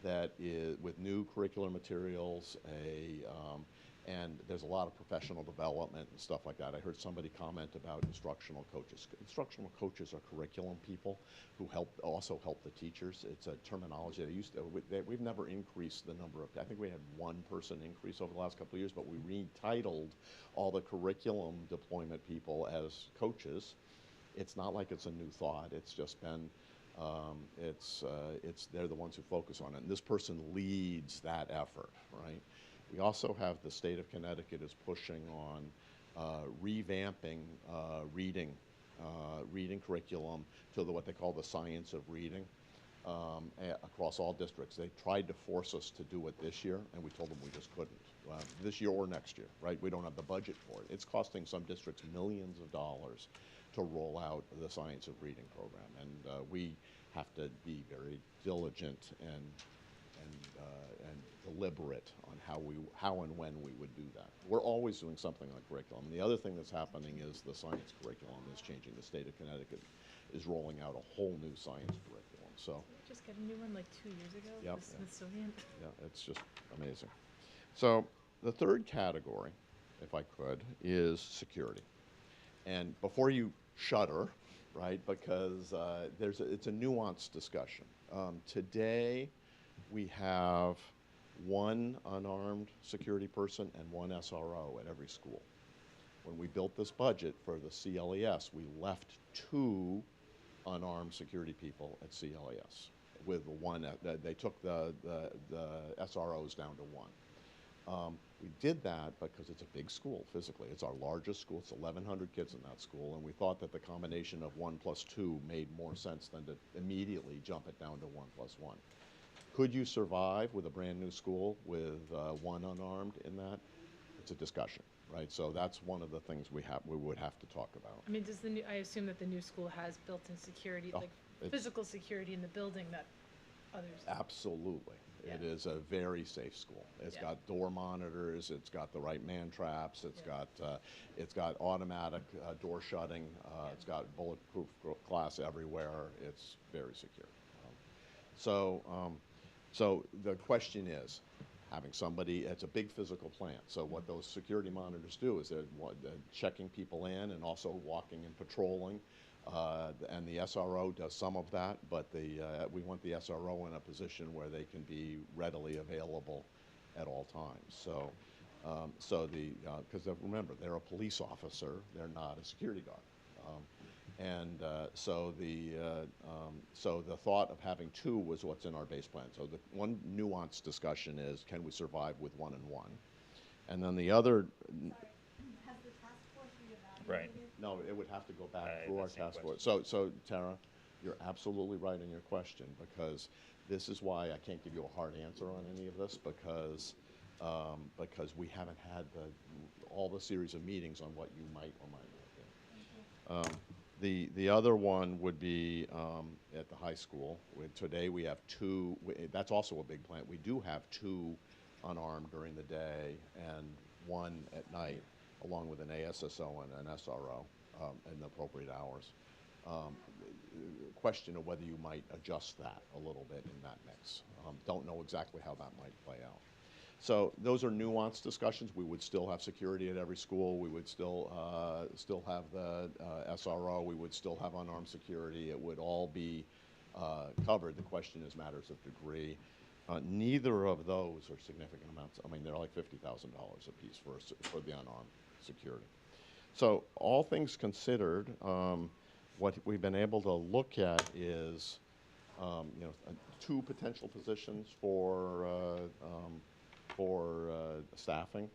that is with new curricular materials, and there's a lot of professional development and stuff like that. I heard somebody comment about instructional coaches. Instructional coaches are curriculum people who also help the teachers. It's a terminology we've never increased the number of, I think we had 1 person increase over the last couple of years, but we retitled all the curriculum deployment people as coaches. It's not like it's a new thought. It's just been, they're the ones who focus on it. And this person leads that effort, right? We also have the state of Connecticut is pushing on revamping reading curriculum to what they call the science of reading across all districts. They tried to force us to do it this year, and we told them we just couldn't. This year or next year, right? We don't have the budget for it. It's costing some districts millions of dollars to roll out the science of reading program, and we have to be very diligent and deliberate on how and when we would do that. We're always doing something on curriculum. The other thing that's happening is the science curriculum is changing. The state of Connecticut is rolling out a whole new science curriculum. So Just got a new one like 2 years ago. Yep. The Smithsonian. yeah, it's just amazing. So the third category, if I could, is security. And before you shudder, right, because it's a nuanced discussion. Today, we have 1 unarmed security person and 1 SRO at every school. When we built this budget for the CLES, we left 2 unarmed security people at CLES. With 1, they took the SROs down to 1. We did that because it's a big school physically. It's our largest school. It's 1,100 kids in that school, and we thought that the combination of 1 plus 2 made more sense than to immediately jump it down to 1 plus 1. Could you survive with a brand new school with 1 unarmed in that? It's a discussion, right? So that's one of the things we would have to talk about. I mean, I assume that the new school has built-in security, like physical security in the building that others. Absolutely. Yeah. It is a very safe school. It's got door monitors. It's got the right man traps. It's got automatic door shutting. It's got bulletproof glass everywhere. It's very secure. So the question is, having somebody, it's a big physical plant. So what those security monitors do is they're checking people in and also walking and patrolling. And the SRO does some of that, but we want the SRO in a position where they can be readily available at all times. So Because remember, they're a police officer, they're not a security guard. So the thought of having two was what's in our base plan. So the one nuanced discussion is, can we survive with 1 and 1? And then the other, Has the task force reevaluated? Right. no, it would have to go back I through had our the same task force. So Tara, you're absolutely right in your question, because this is why I can't give you a hard answer on any of this, because we haven't had all the series of meetings on what you might or might not do. The other one would be at the high school. Today we have two, that's also a big plant. We do have two unarmed during the day and one at night, along with an ASSO and an SRO in the appropriate hours. Question of whether you might adjust that a little bit in that mix. Don't know exactly how that might play out. So those are nuanced discussions. We would still have security at every school. We would still have the SRO. We would still have unarmed security. It would all be covered. The question is matters of degree. Neither of those are significant amounts. I mean, they're like $50,000 a piece for the unarmed security. So all things considered, what we've been able to look at is, two potential positions for staffing,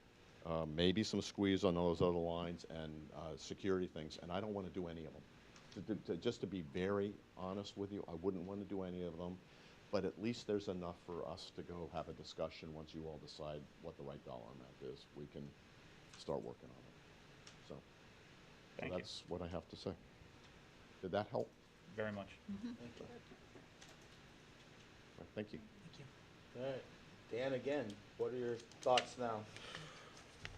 maybe some squeeze on those other lines, and security things. And I don't want to do any of them. Just to be very honest with you, I wouldn't want to do any of them. But at least there's enough for us to go have a discussion once you all decide what the right dollar amount is. We can start working on it. So that's what I have to say. Did that help? Very much. Thank you. All right. Dan, again, what are your thoughts now?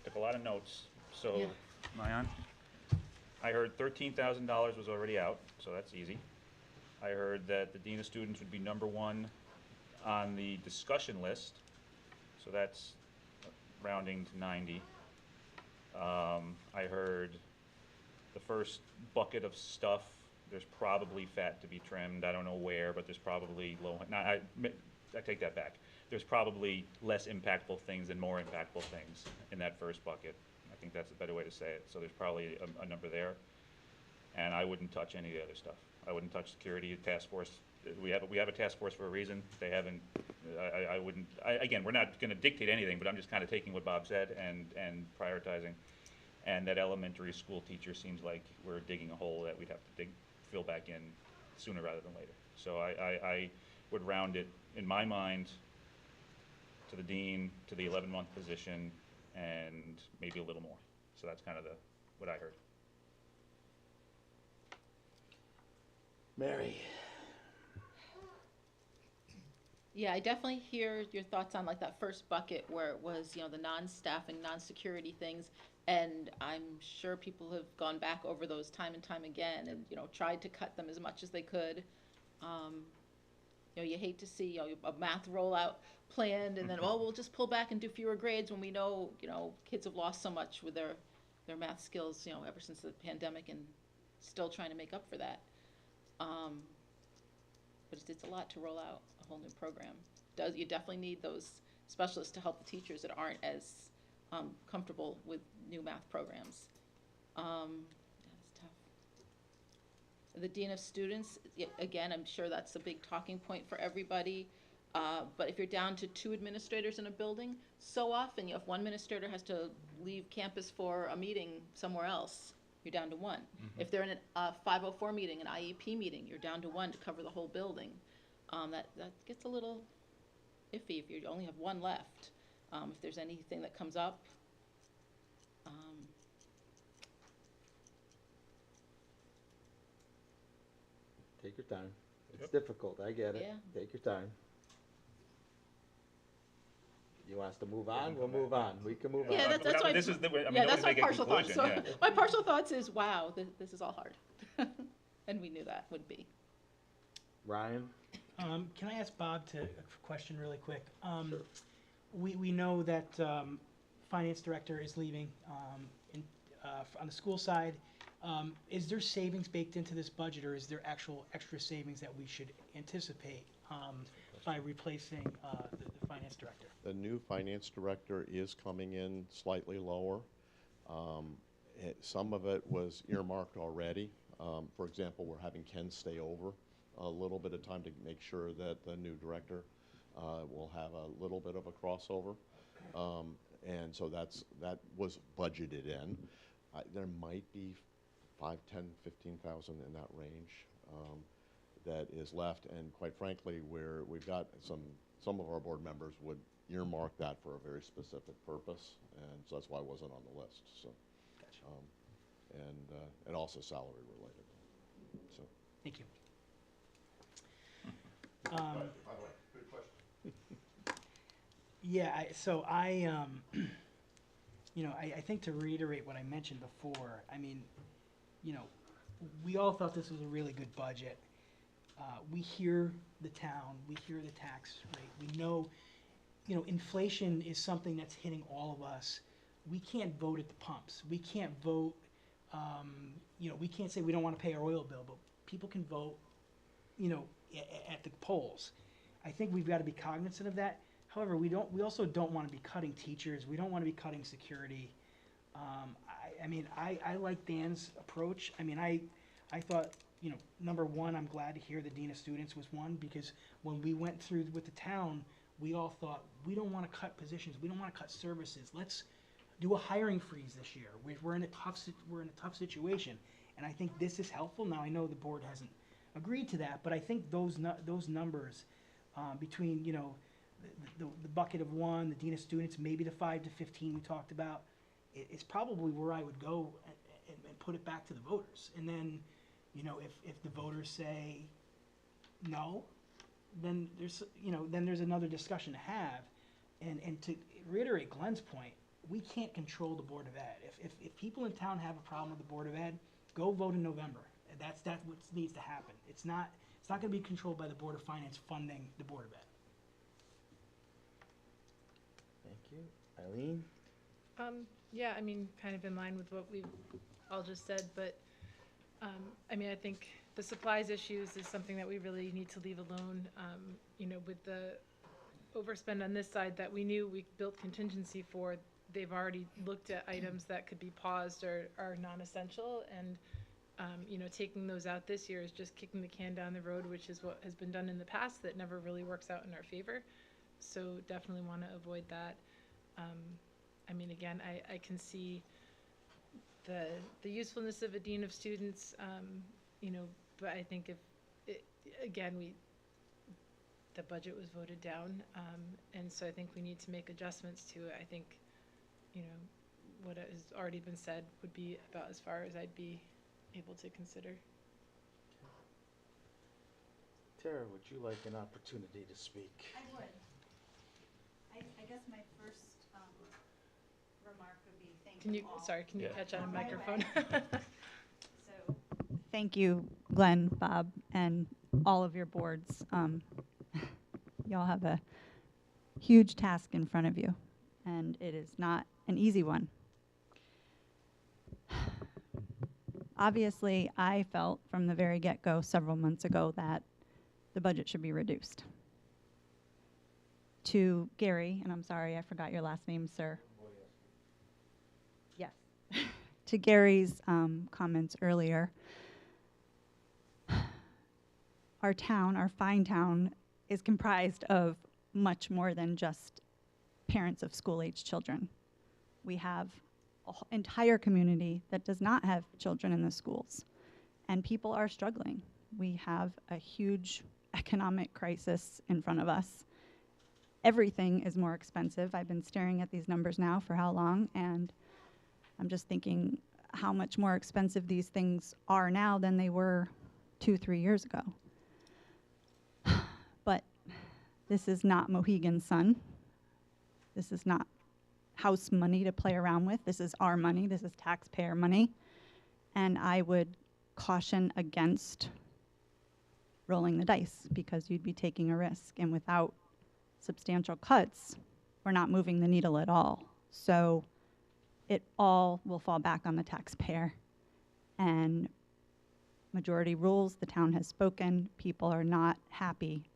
Took a lot of notes. So, Yeah. am I on? I heard $13,000 was already out, so that's easy. I heard that the Dean of Students would be #1 on the discussion list, so that's rounding to 90. I heard the first bucket of stuff, there's probably fat to be trimmed. I don't know where, but there's probably I take that back. There's probably less impactful things and more impactful things in that first bucket. I think that's a better way to say it. So there's probably a number there. And I wouldn't touch any of the other stuff. I wouldn't touch security, task force. We have a task force for a reason. They haven't, I wouldn't, again, we're not gonna dictate anything, but I'm just kind of taking what Bob said and prioritizing. And that elementary school teacher seems like we're digging a hole that we'd have to fill back in sooner rather than later. So I would round it, in my mind, to the dean, to the 11-month position, and maybe a little more. So that's kind of what I heard. Mary. Yeah, I definitely hear your thoughts on like that first bucket where it was, the non-staffing, non-security things. And I'm sure people have gone back over those time and time again and, tried to cut them as much as they could. You hate to see a math rollout planned and then, we'll just pull back and do fewer grades when we know, kids have lost so much with their math skills, ever since the pandemic, and still trying to make up for that. But it's a lot to roll out a whole new program. You definitely need those specialists to help the teachers that aren't as comfortable with new math programs. That's tough. The Dean of Students, again, I'm sure that's a big talking point for everybody. But if you're down to 2 administrators in a building, so often if one administrator has to leave campus for a meeting somewhere else, you're down to 1. If they're in a 504 meeting, an IEP meeting, you're down to 1 to cover the whole building. That gets a little iffy if you only have 1 left. If there's anything that comes up. Take your time. It's difficult, I get it. Yeah. Take your time. You want us to move on? We'll move on. We can move on. Yeah, that's why. This is that's my partial thoughts. So yeah. my partial thoughts is, wow, this is all hard, and we knew that would be. Ryan? Can I ask Bob a question really quick? Sure. We know that finance director is leaving on the school side. Is there savings baked into this budget, or is there actual extra savings that we should anticipate by replacing the finance director? The new finance director is coming in slightly lower. Some of it was earmarked already. For example, we're having Ken stay over a little bit of time to make sure that the new director will have a little bit of a crossover. And so that was budgeted in. There might be 5, 10, 15,000 in that range that is left. And quite frankly, we've got some of our board members would earmark that for a very specific purpose, and so that's why it wasn't on the list. So, and also salary related. So. Thank you. By the way, good question. Yeah, you know, I think to reiterate what I mentioned before, I mean, you know, we all thought this was a really good budget. We hear the town, we hear the tax rate, we know, you know, inflation is something that's hitting all of us. We can't vote at the pumps. We can't vote, you know, we can't say we don't want to pay our oil bill, but people can vote, you know, at the polls. I think we've got to be cognizant of that. However, we also don't want to be cutting teachers. We don't want to be cutting security. I mean, I like Dan's approach. I mean, I thought, you know, number one, I'm glad to hear the Dean of Students was one, because when we went through with the town, we all thought, we don't want to cut positions. We don't want to cut services. Let's do a hiring freeze this year. We're in a tough situation. And I think this is helpful. Now, I know the board hasn't agreed to that, but I think those numbers between, you know, the bucket of 1, the Dean of Students, maybe the 5 to 15 we talked about, it's probably where I would go and put it back to the voters. And then, you know, if the voters say no, then there's another discussion to have. And to reiterate Glenn's point, we can't control the Board of Ed. If people in town have a problem with the Board of Ed, go vote in November. That's what needs to happen. It's not going to be controlled by the Board of Finance funding the Board of Ed. Thank you. Eileen? Yeah, I mean, kind of in line with what we've all just said, but I mean, I think the supplies issues is something that we really need to leave alone. You know, with the overspend on this side that we knew we built contingency for, they've already looked at items that could be paused or are non-essential, and you know, taking those out this year is just kicking the can down the road, which is what has been done in the past that never really works out in our favor. So definitely want to avoid that. I mean, again, I can see the usefulness of a Dean of Students, you know, but I think again, the budget was voted down, and so I think we need to make adjustments to it. I think, you know, what has already been said would be about as far as I'd be able to consider. Tara, would you like an opportunity to speak? I would. I guess my first remark would be thank you all. Sorry, can you catch on a microphone? So, thank you, Glenn, Bob, and all of your boards. Y'all have a huge task in front of you, and it is not an easy one. Obviously, I felt from the very get-go several months ago that the budget should be reduced. To Gary, and I'm sorry, I forgot your last name, sir. Yes. To Gary's comments earlier, our town, our fine town, is comprised of much more than just parents of school-age children. We have an entire community that does not have children in the schools, and people are struggling. We have a huge economic crisis in front of us. Everything is more expensive. I've been staring at these numbers now for how long, and I'm just thinking how much more expensive these things are now than they were 2-3 years ago. But this is not Mohegan Sun. This is not house money to play around with. This is our money. This is taxpayer money. And I would caution against rolling the dice, because you'd be taking a risk. And without substantial cuts, we're not moving the needle at all. So it all will fall back on the taxpayer. And majority rules, the town has spoken. People are not happy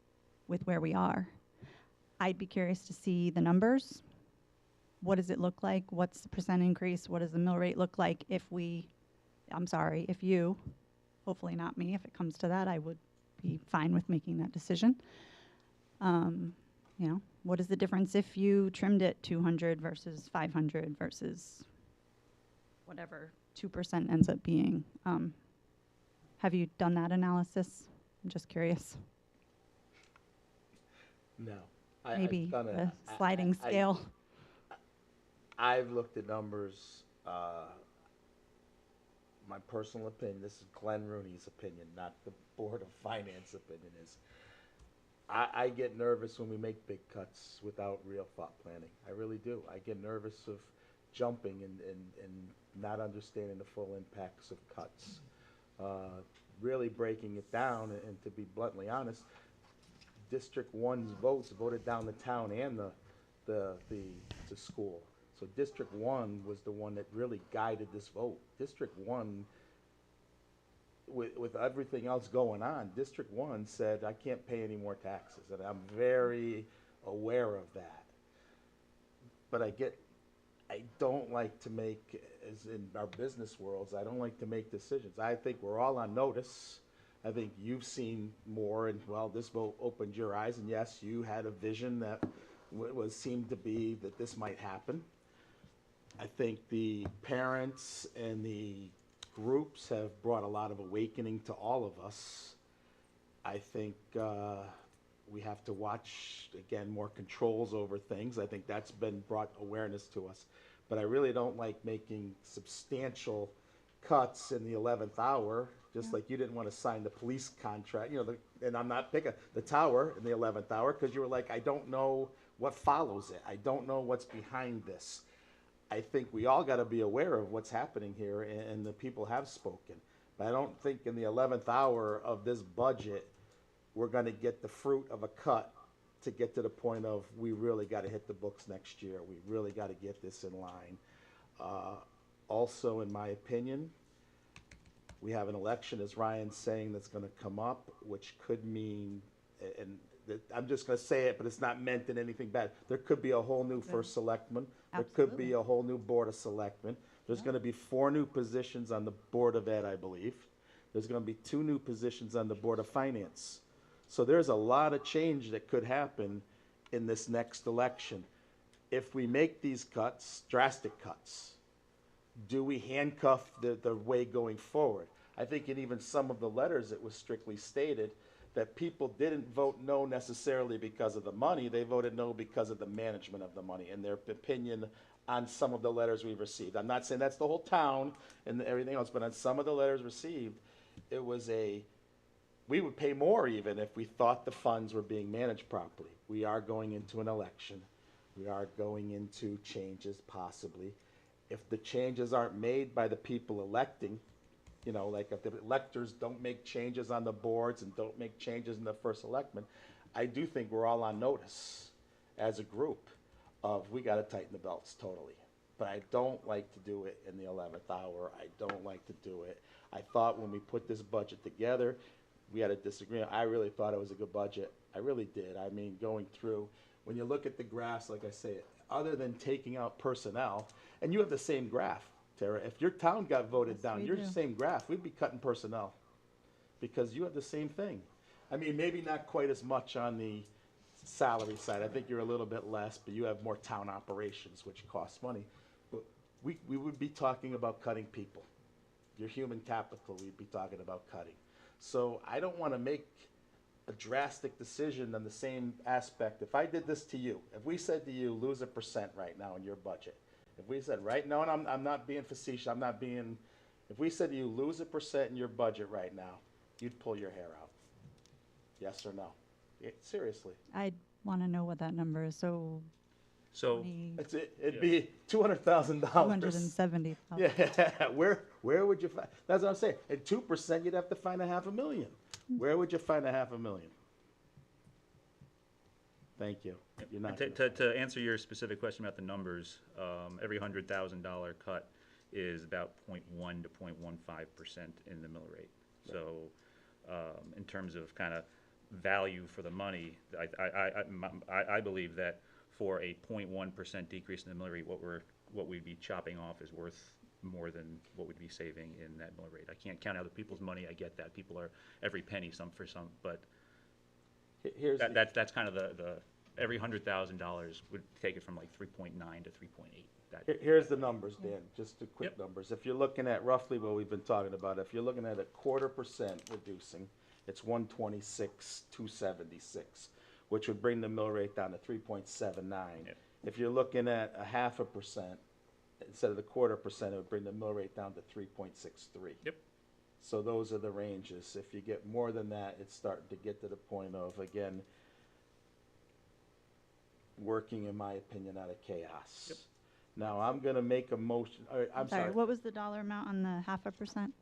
with where we are. I'd be curious to see the numbers. What does it look like? What's the percent increase? What does the mill rate look like if if you, hopefully not me, if it comes to that, I would be fine with making that decision. You know, what is the difference if you trimmed it 200 versus 500 versus whatever 2% ends up being? Have you done that analysis? I'm just curious. No. Maybe I've done the sliding scale. I've looked at numbers. My personal opinion, this is Glenn Rooney's opinion, not the Board of Finance opinion, is I get nervous when we make big cuts without real thought planning. I really do. I get nervous of jumping and not understanding the full impacts of cuts. Really breaking it down, and to be bluntly honest, District 1's votes voted down the town and the school. So District 1 was the one that really guided this vote. District 1, with everything else going on, District 1 said, I can't pay any more taxes, and I'm very aware of that. But I don't like to make, as in our business worlds, I don't like to make decisions. I think we're all on notice. I think you've seen more, and well, this vote opened your eyes, and yes, you had a vision that seemed to be that this might happen. I think the parents and the groups have brought a lot of awakening to all of us. I think we have to watch, again, more controls over things. I think that's been brought awareness to us. But I really don't like making substantial cuts in the 11th hour, just like you didn't want to sign the police contract, and I'm not picking the tower in the 11th hour because you were like, I don't know what follows it. I don't know what's behind this. I think we all got to be aware of what's happening here, and the people have spoken. But I don't think in the 11th hour of this budget, we're going to get the fruit of a cut to get to the point of we really got to hit the books next year. We really got to get this in line. Also, in my opinion, we have an election, as Ryan's saying, that's going to come up, which could mean, and I'm just going to say it, but it's not meant in anything bad. There could be a whole new first selectman. There could be a whole new board of selectmen. There's going to be 4 new positions on the Board of Ed, I believe. There's going to be 2 new positions on the Board of Finance. So there's a lot of change that could happen in this next election. If we make these cuts, drastic cuts, do we handcuff the way going forward? I think in even some of the letters it was strictly stated that people didn't vote no necessarily because of the money, they voted no because of the management of the money and their opinion on some of the letters we've received. I'm not saying that's the whole town and everything else, but on some of the letters received, it was we would pay more even if we thought the funds were being managed properly. We are going into an election. We are going into changes possibly. If the changes aren't made by the people electing, like if the electors don't make changes on the boards and don't make changes in the first electman, I do think we're all on notice as a group of we got to tighten the belts totally. But I don't like to do it in the 11th hour. I don't like to do it. I thought when we put this budget together, we had a disagreement. I really thought it was a good budget. I really did. I mean, going through, when you look at the graphs, like I say, other than taking out personnel, and you have the same graph, Tara. If your town got voted down, your same graph, we'd be cutting personnel because you have the same thing. I mean, maybe not quite as much on the salary side. I think you're a little bit less, but you have more town operations, which costs money. But we would be talking about cutting people. Your human capital, we'd be talking about cutting. So I don't want to make a drastic decision on the same aspect. If I did this to you, if we said to you, lose 1% right now in your budget, if we said right now, and I'm not being facetious, if we said to you, lose 1% in your budget right now, you'd pull your hair out. Yes or no? Seriously. I'd want to know what that number is. So it'd be $200,000. 270,000. Yeah, where would you find? That's what I'm saying. At 2%, you'd have to find $500,000. Where would you find $500,000? Thank you. You're not To answer your specific question about the numbers, every $100,000 cut is about 0.1 to 0.15% in the mill rate. So in terms of kind of value for the money, I believe that for a 0.1% decrease in the mill rate, what we'd be chopping off is worth more than what we'd be saving in that mill rate. I can't count other people's money, I get that, people are every penny some for some, but Here's the- that's kind of the every $100,000 would take it from like 3.9 to 3.8. Here's the numbers, Dan, just the quick Yep. numbers. If you're looking at roughly what we've been talking about, if you're looking at a 0.25% reducing, it's 126,276, which would bring the mill rate down to 3.79. Yep. If you're looking at a 0.5%, instead of the 0.25%, it would bring the mill rate down to 3.63. Yep. So those are the ranges. If you get more than that, it's starting to get to the point of, again, working, in my opinion, out of chaos. Yep. Now, I'm gonna make a motion, I'm sorry. What was the dollar amount on the 0.5%?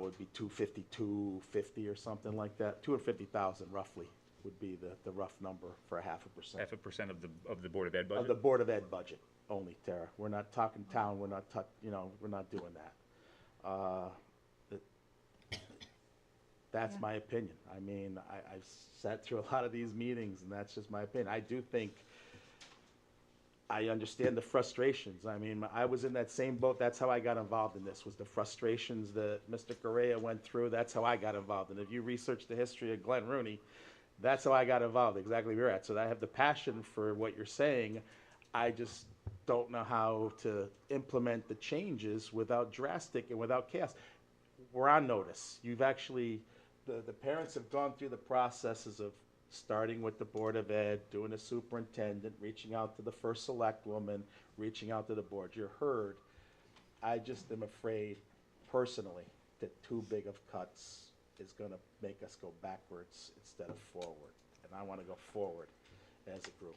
Would be 250 or something like that. 250,000 roughly would be the rough number for a 0.5%. 0.5% of the Board of Ed budget? Of the Board of Ed budget only, Tara. We're not talking town, we're not we're not doing that. That's Yeah. my opinion. I mean, I've sat through a lot of these meetings, and that's just my opinion. I do think, I understand the frustrations. I mean, I was in that same boat. That's how I got involved in this, was the frustrations that Mr. Correa went through. That's how I got involved. And if you research the history of Glenn Rooney, that's how I got involved, exactly where you're at. So I have the passion for what you're saying. I just don't know how to implement the changes without drastic and without chaos. We're on notice. You've actually, the parents have gone through the processes of starting with the Board of Ed, doing a superintendent, reaching out to the first select woman, reaching out to the board. You're heard. I just am afraid, personally, that too big of cuts is gonna make us go backwards instead of forward. And I wanna go forward as a group.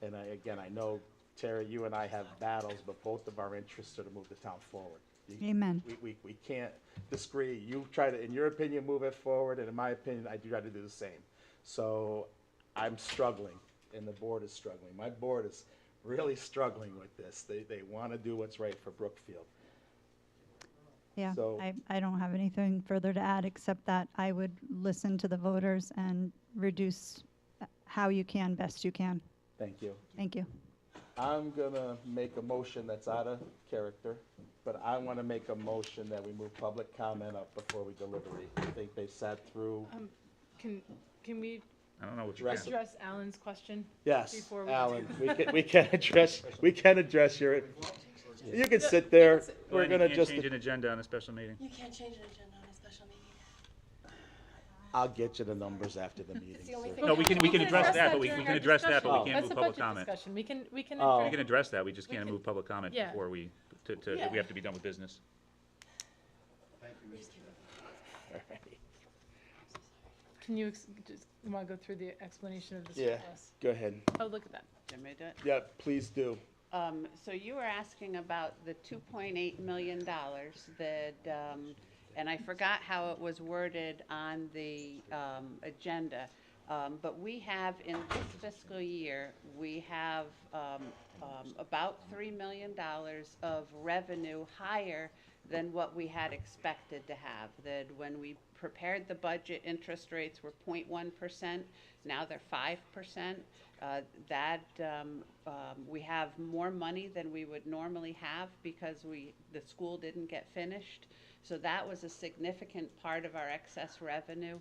And I know, Terry, you and I have battles, but both of our interests are to move the town forward. Amen. We can't disagree. You try to, in your opinion, move it forward, and in my opinion, I do try to do the same. So I'm struggling, and the board is struggling. My board is really struggling with this. They want to do what's right for Brookfield. Yeah, So- I don't have anything further to add, except that I would listen to the voters and reduce how you can, best you can. Thank you. Thank you. I'm gonna make a motion that's out of character, but I want to make a motion that we move public comment up before we deliberate. I think they sat through. Can we I don't know what you Address can. address Alan's question? Yes, Before we Alan, we can address your, you can sit there. We're Glenn, gonna you just, can't change an agenda on a special meeting. You can't change an agenda on a special meeting. I'll get you the numbers after the meeting. the only sir. thing- No, we can address that, but we during can our address that, but discussion. we That's can't move a public budget comment. discussion. We can Oh. We can address that, we just can't move public comment Yeah. before we, Yeah. we have to be done with business. Can you just want to go through the explanation of the Yeah, surplus? go ahead. Oh, look at that. Can we do it? Yeah, please do. So you were asking about the $2.8 million that, and I forgot how it was worded on the agenda. But we have, in this fiscal year, we have about $3 million of revenue higher than what we had expected to have. That when we prepared the budget, interest rates were 0.1%, now they're 5%. We have more money than we would normally have because the school didn't get finished. So that was a significant part of our excess revenue.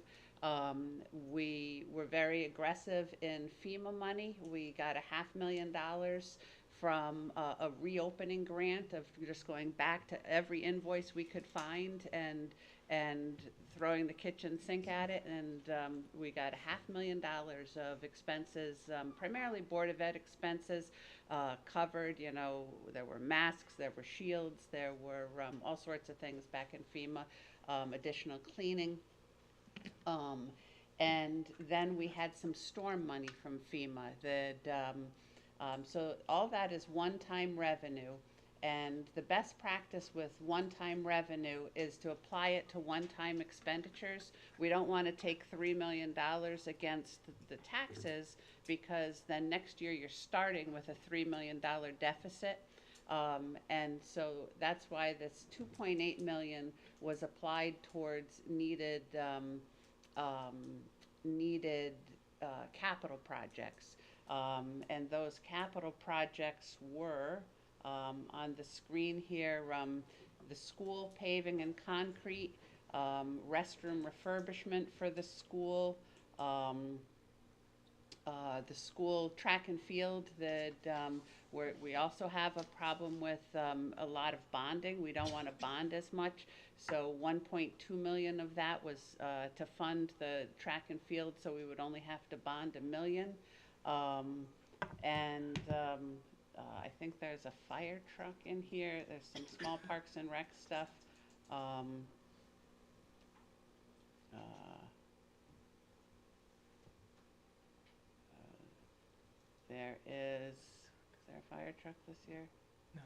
We were very aggressive in FEMA money. We got $500,000 from a reopening grant of just going back to every invoice we could find and throwing the kitchen sink at it, and we got $500,000 of expenses, primarily Board of Ed expenses, covered. You know, there were masks, there were shields, there were all sorts of things back in FEMA, additional cleaning. And then we had some storm money from FEMA that, so all that is one-time revenue. And the best practice with one-time revenue is to apply it to one-time expenditures. We don't want to take $3 million against the taxes, because then next year you're starting with a $3 million deficit. And so that's why this 2.8 million was applied towards needed needed capital projects. And those capital projects were on the screen here, the school paving and concrete, restroom refurbishment for the school, the school track and field that we also have a problem with a lot of bonding. We don't want to bond as much. So 1.2 million of that was to fund the track and field, so we would only have to bond $1 million. I think there's a fire truck in here. There's some small parks and rec stuff. There is there a fire truck this year? No.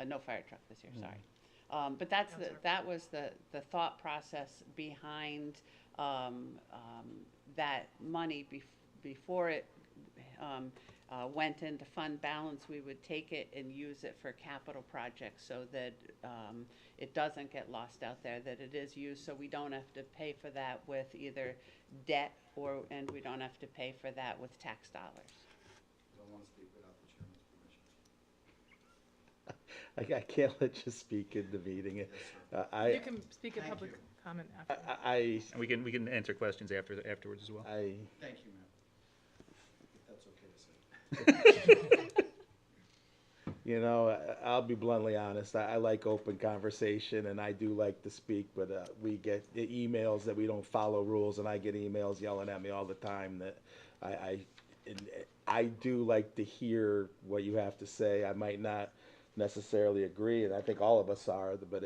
No fire truck this year, sorry. But that's that was the thought process behind that money before it went into fund balance. We would take it and use it for capital projects so that it doesn't get lost out there, that it is used, so we don't have to pay for that with either debt and we don't have to pay for that with tax dollars. Don't want to speak without the chairman's permission. I can't let you speak in the meeting. You can speak at public comment after. And we can answer questions afterwards as well. Thank you, ma'am. If that's okay to say. You know, I'll be bluntly honest. I like open conversation, and I do like to speak, but we get emails that we don't follow rules, and I get emails yelling at me all the time that I do like to hear what you have to say. I might not necessarily agree, and I think all of us are, but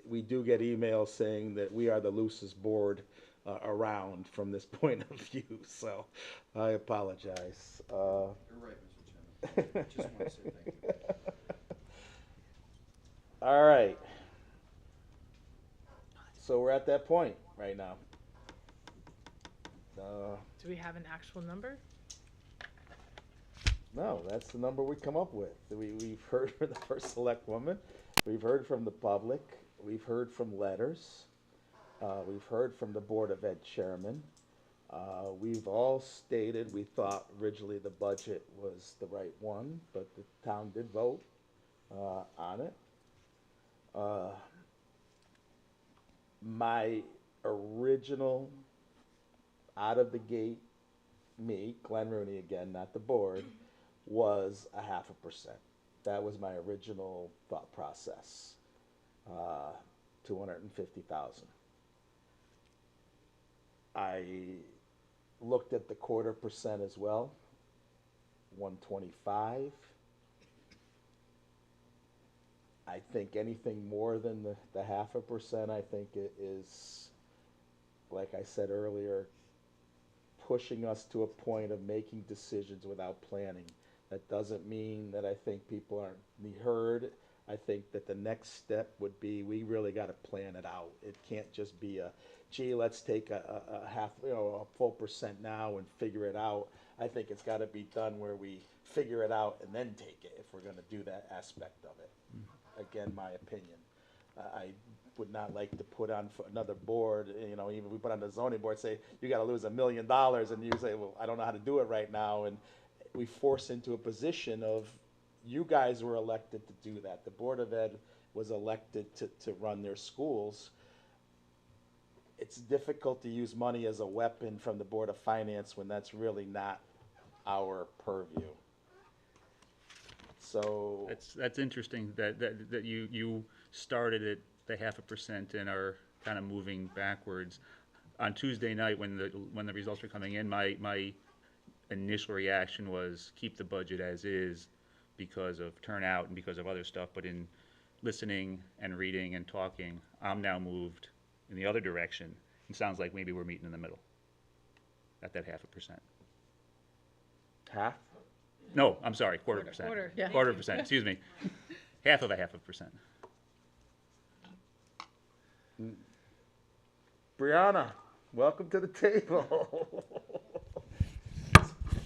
we do get emails saying that we are the loosest board around from this point of view, so I apologize. You're right, Mr. Chairman. I just want to say thank you. All right. So we're at that point right now. Do we have an actual number? No, that's the number we come up with. We've heard from the first select woman. We've heard from the public. We've heard from letters. We've heard from the Board of Ed chairman. We've all stated we thought originally the budget was the right one, but the town did vote on it. My original out of the gate, me, Glenn Rooney again, not the board, was 0.5%. That was my original thought process. 250,000. I looked at the 0.25% as well, 125. I think anything more than the 0.5%, I think it is, like I said earlier, pushing us to a point of making decisions without planning. That doesn't mean that I think people aren't heard. I think that the next step would be we really got to plan it out. It can't just be gee, let's take a full percent now and figure it out. I think it's got to be done where we figure it out and then take it if we're going to do that aspect of it. Again, my opinion. I would not like to put on for another board, even if we put on the zoning board, say, you got to lose $1 million, and you say, well, I don't know how to do it right now, and we force into a position of, you guys were elected to do that. The Board of Ed was elected to run their schools. It's difficult to use money as a weapon from the Board of Finance when that's really not our purview. So That's interesting that you started at the 0.5% and are kind of moving backwards. On Tuesday night when the results were coming in, my initial reaction was keep the budget as is because of turnout and because of other stuff, but in listening and reading and talking, I'm now moved in the other direction. It sounds like maybe we're meeting in the middle at that 0.5%. half? No, I'm sorry, 0.25%. Quarter, yeah. 0.25%, excuse me. Half of a 0.5%. Brianna, welcome to the table.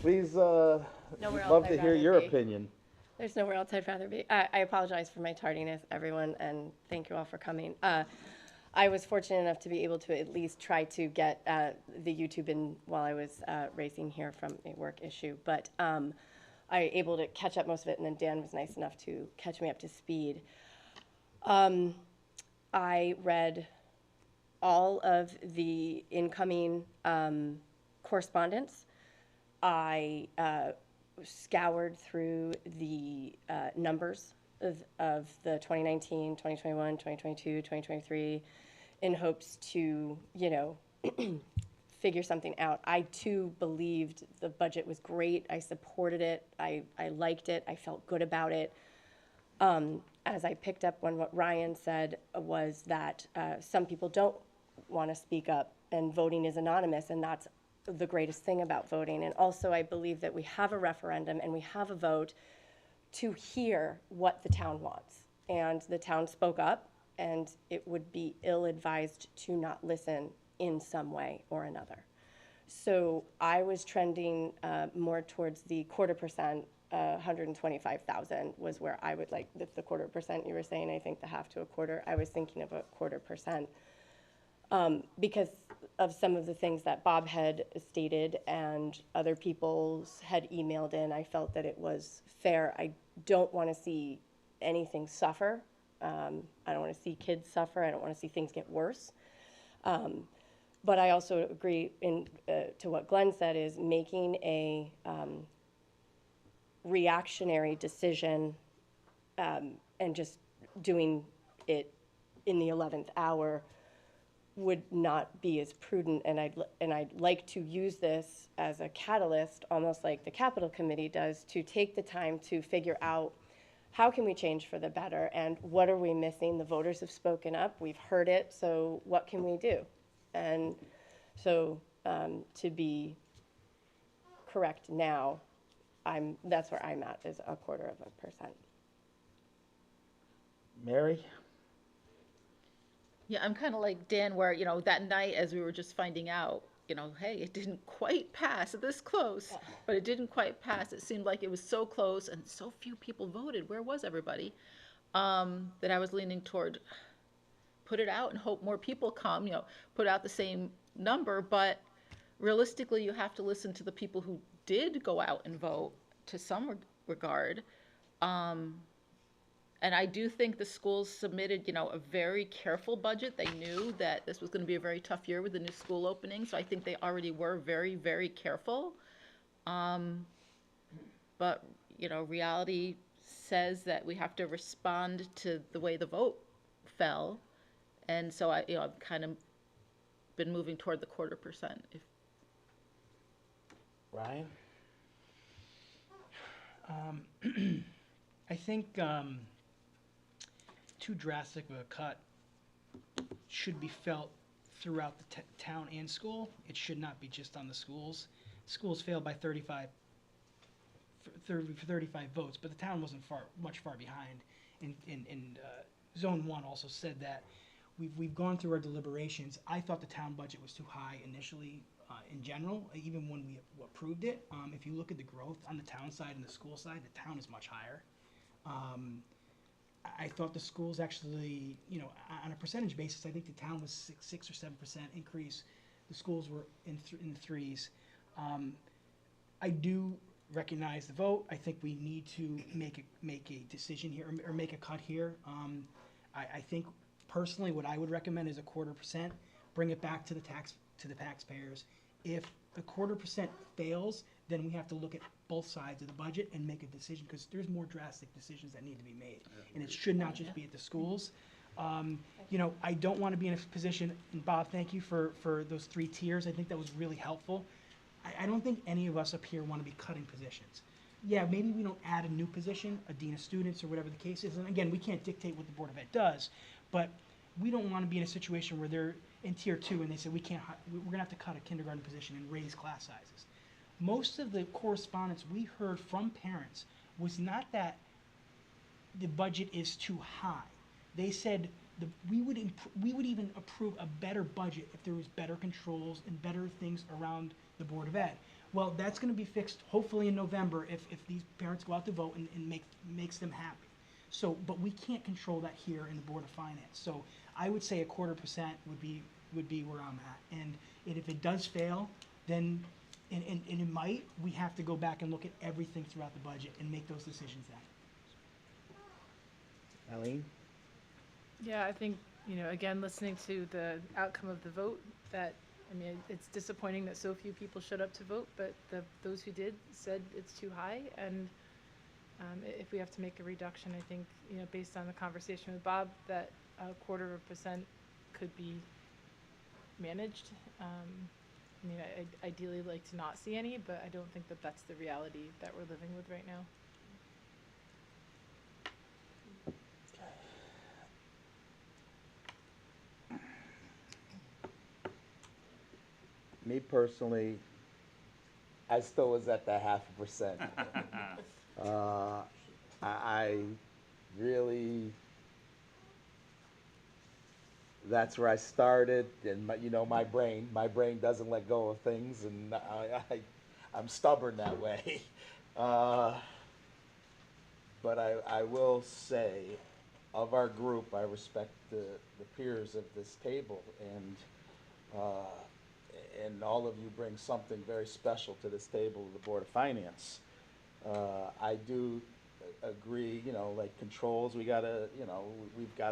Please, else love to I'd hear rather your be. opinion. There's nowhere else I'd rather be. I apologize for my tardiness, everyone, and thank you all for coming. I was fortunate enough to be able to at least try to get the YouTube in while I was racing here from a work issue. But I able to catch up most of it, and then Dan was nice enough to catch me up to speed. I read all of the incoming correspondence. I scoured through the numbers of the 2019, 2021, 2022, 2023 in hopes to, figure something out. I too believed the budget was great. I supported it. I liked it. I felt good about it. As I picked up on what Ryan said was that some people don't want to speak up, and voting is anonymous, and that's the greatest thing about voting. And also I believe that we have a referendum and we have a vote to hear what the town wants. And the town spoke up, and it would be ill-advised to not listen in some way or another. So I was trending more towards the 0.25%. 125,000 was where I would like the 0.25% you were saying. I think the half to a quarter. I was thinking of a 0.25%. Because of some of the things that Bob had stated and other people had emailed in, I felt that it was fair. I don't want to see anything suffer. I don't want to see kids suffer. I don't want to see things get worse. But I also agree to what Glenn said, is making a reactionary decision and just doing it in the 11th hour would not be as prudent, and I'd like to use this as a catalyst, almost like the Capital Committee does, to take the time to figure out how can we change for the better, and what are we missing? The voters have spoken up, we've heard it, so what can we do? And so to be correct now, that's where I'm at, is 0.25%. Mary? Yeah, I'm kind of like Dan, where, that night as we were just finding out, hey, it didn't quite pass, this close, but it didn't quite pass. It seemed like it was so close and so few people voted. Where was everybody? That I was leaning toward put it out and hope more people come, put out the same number, but realistically, you have to listen to the people who did go out and vote to some regard. And I do think the schools submitted, a very careful budget. They knew that this was going to be a very tough year with the new school opening, so I think they already were very, very careful. But, reality says that we have to respond to the way the vote fell. And so I've kind of been moving toward the 0.25%. Ryan? I think too drastic of a cut should be felt throughout the town and school. It should not be just on the schools. Schools failed by 35 votes, but the town wasn't much far behind. In Zone 1 also said that we've gone through our deliberations. I thought the town budget was too high initially in general, even when we approved it. If you look at the growth on the town side and the school side, the town is much higher. I thought the schools actually, on a percentage basis, I think the town was 6 or 7% increase. The schools were in the threes. I do recognize the vote. I think we need to make a decision here, or make a cut here. I think personally, what I would recommend is a 0.25%. Bring it back to the taxpayers. If the 0.25% fails, then we have to look at both sides of the budget and make a decision, because there's more drastic decisions that need to be made, and it should not just be at the schools. I don't want to be in a position, and Bob, thank you for those 3 tiers. I think that was really helpful. I don't think any of us up here want to be cutting positions. Yeah, maybe we don't add a new position, a dean of students or whatever the case is, and again, we can't dictate what the Board of Ed does, but we don't want to be in a situation where they're in tier 2 and they say we're going to have to cut a kindergarten position and raise class sizes. Most of the correspondence we heard from parents was not that the budget is too high. They said we would even approve a better budget if there was better controls and better things around the Board of Ed. Well, that's going to be fixed hopefully in November if these parents go out to vote and makes them happy. So, but we can't control that here in the Board of Finance. So I would say 1/4% would be where I'm at. And if it does fail, then, and it might, we have to go back and look at everything throughout the budget and make those decisions then. Eileen? Yeah, I think, again, listening to the outcome of the vote, that, I mean, it's disappointing that so few people showed up to vote, but those who did said it's too high, and if we have to make a reduction, I think, based on the conversation with Bob, that 1/4% could be managed. I mean, I'd ideally like to not see any, but I don't think that that's the reality that we're living with right now. Me personally, I still was at the 1/2%. I really, that's where I started, and my brain doesn't let go of things, and I'm stubborn that way. But I will say, of our group, I respect the peers of this table, and all of you bring something very special to this table of the Board of Finance. I do agree, like controls, we've got a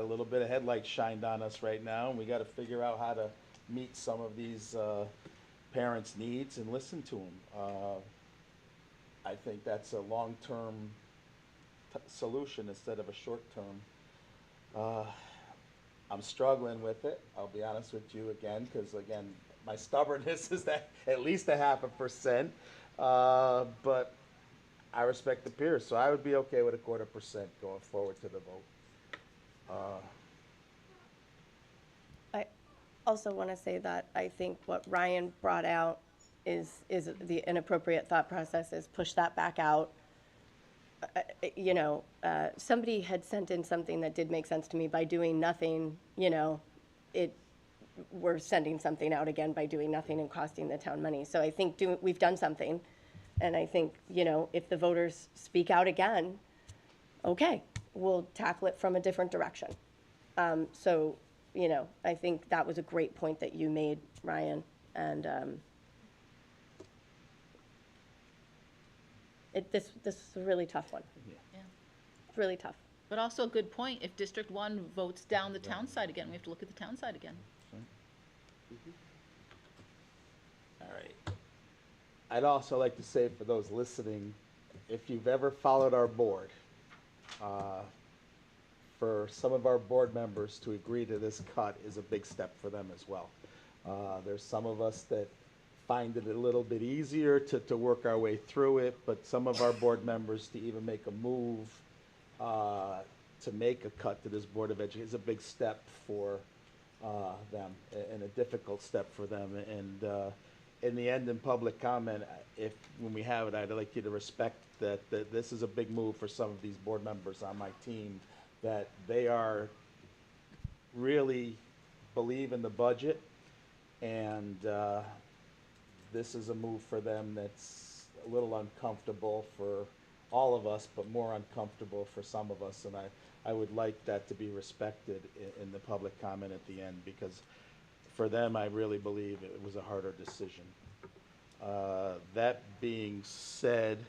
little bit of headlights shined on us right now, and we gotta figure out how to meet some of these parents' needs and listen to them. I think that's a long-term solution instead of a short-term. I'm struggling with it, I'll be honest with you again, because again, my stubbornness is that at least a 1/2%, but I respect the peers, so I would be okay with 1/4% going forward to the vote. I also want to say that I think what Ryan brought out is the inappropriate thought process, is push that back out. Somebody had sent in something that did make sense to me. By doing nothing, we're sending something out again by doing nothing and costing the town money. So I think we've done something. And I think, if the voters speak out again, okay, we'll tackle it from a different direction. I think that was a great point that you made, Ryan. And this is a really tough one. Yeah. It's really tough. But also a good point, if District 1 votes down the town side again, we have to look at the town side again. All right. I'd also like to say for those listening, if you've ever followed our board, for some of our board members to agree to this cut is a big step for them as well. There's some of us that find it a little bit easier to work our way through it, but some of our board members to even make a move to make a cut to this Board of Education is a big step for them, and a difficult step for them. And in the end, in public comment, when we have it, I'd like you to respect that this is a big move for some of these board members on my team, that they are really believe in the budget, and this is a move for them that's a little uncomfortable for all of us, but more uncomfortable for some of us, and I would like that to be respected in the public comment at the end, because for them, I really believe it was a harder decision. That being said,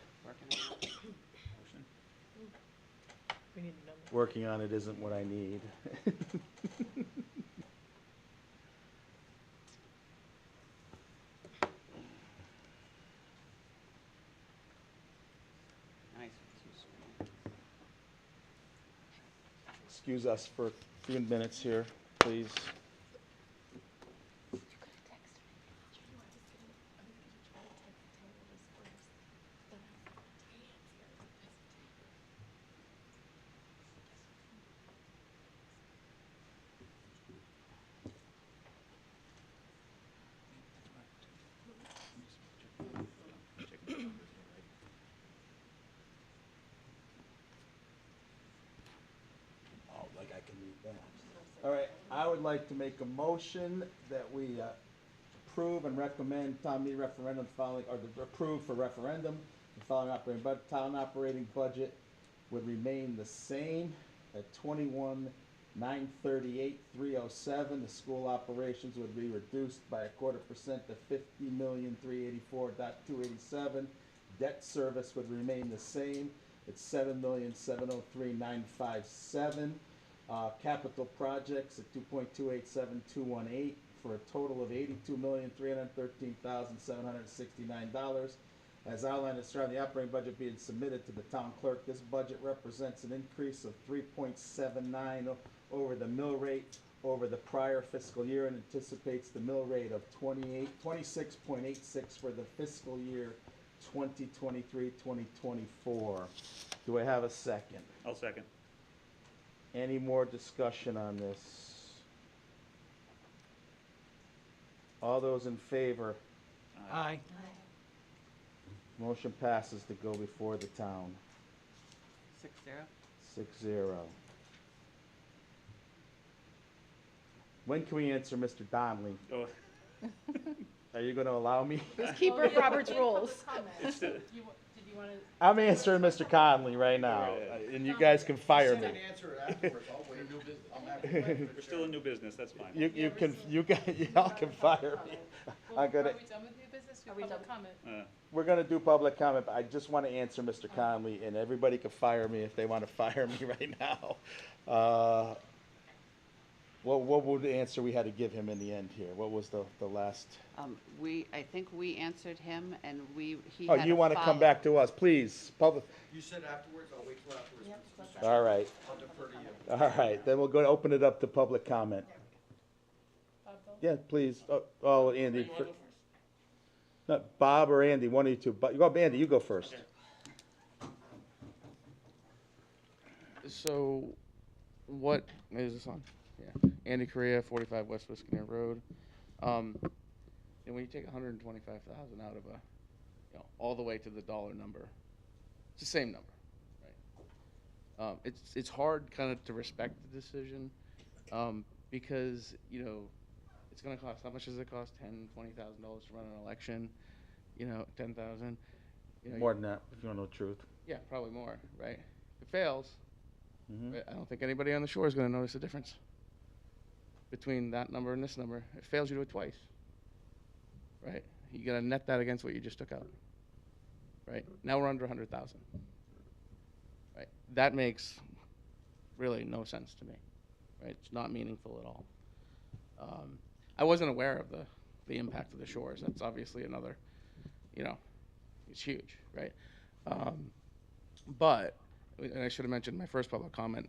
We need a number. working on it isn't what I need. Nice. Excuse us for a few minutes here, please. Oh, like I can read that. All right, I would like to make a motion that we approve and recommend town meeting referendum following, or approve for referendum the following town operating budget would remain the same at 21,938,307. The school operations would be reduced by 0.25% to 50,384,287. Debt service would remain the same at 7,703,957. Capital projects at 2.287218 for a total of $82,313,769. As outlined at the start of the operating budget being submitted to the town clerk, this budget represents an increase of 3.79 over the mill rate over the prior fiscal year and anticipates the mill rate of 26.86 for the fiscal year 2023-2024. Do I have a second? I'll second. Any more discussion on this? All those in favor? Aye. Motion passes to go before the town. 6-0. 6-0. When can we answer Mr. Donnelly? Oh, Are you gonna allow me? Who's keeper of Robert's rules? it's the- Did you want to? I'm answering Mr. Conley right now, and you guys can fire me. We're still in new business, that's fine. You can, y'all can fire me. I'm gonna, Are we done with new business? Are we public comment? we're gonna do public comment, but I just wanna answer Mr. Conley, and everybody can fire me if they wanna fire me right now. What was the answer we had to give him in the end here? What was the last? I think we answered him, and he Oh, had you a wanna come follow- back to us, please, public, You said afterwards, I'll wait till afterwards. all right. I'll defer to you. All right, then we'll go to open it up to public comment. Yeah, please. Oh, Andy. No, Bob or Andy, one of you two. Go, Andy, you go first. So, what is this on? Yeah, Andy Correa, 45 West Wisconsin Road. And when you take 125,000 out of all the way to the dollar number, it's the same number, right? It's hard kind of to respect the decision, because it's going to cost. How much does it cost? $20,000 to run an election. 10,000. More than that, if you want to know the truth. Yeah, probably more, right? If it fails, Mhm. I don't think anybody on the shore is going to notice a difference between that number and this number. It fails, you do it twice, right? You got to net that against what you just took out, right? Now we're under 100,000, right? That makes really no sense to me, right? It's not meaningful at all. I wasn't aware of the impact of the shores. That's obviously another, it's huge, right? But, and I should have mentioned in my first public comment,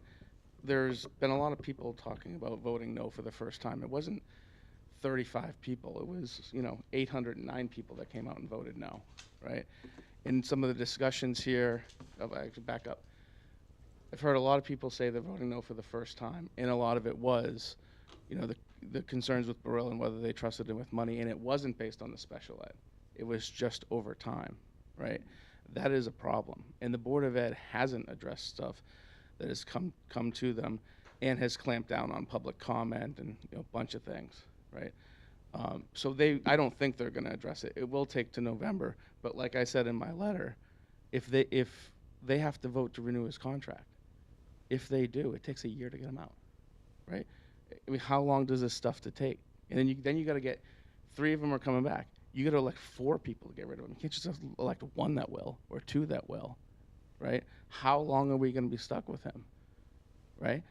there's been a lot of people talking about voting no for the first time. It wasn't 35 people. It was, 809 people that came out and voted no, right? In some of the discussions here, I could back up. I've heard a lot of people say they're voting no for the first time, and a lot of it was, the concerns with Burrell and whether they trusted him with money, and it wasn't based on the special ed. It was just over time, right? That is a problem, and the Board of Ed hasn't addressed stuff that has come to them, and has clamped down on public comment and a bunch of things, right? So I don't think they're going to address it. It will take to November, but like I said in my letter, if they have to vote to renew his contract, if they do, it takes a year to get him out, right? I mean, how long does this stuff to take? And then you got to get 3 of them are coming back. You got to elect 4 people to get rid of him. You can't just elect 1 that will or 2 that will, right? How long are we going to be stuck with him, right?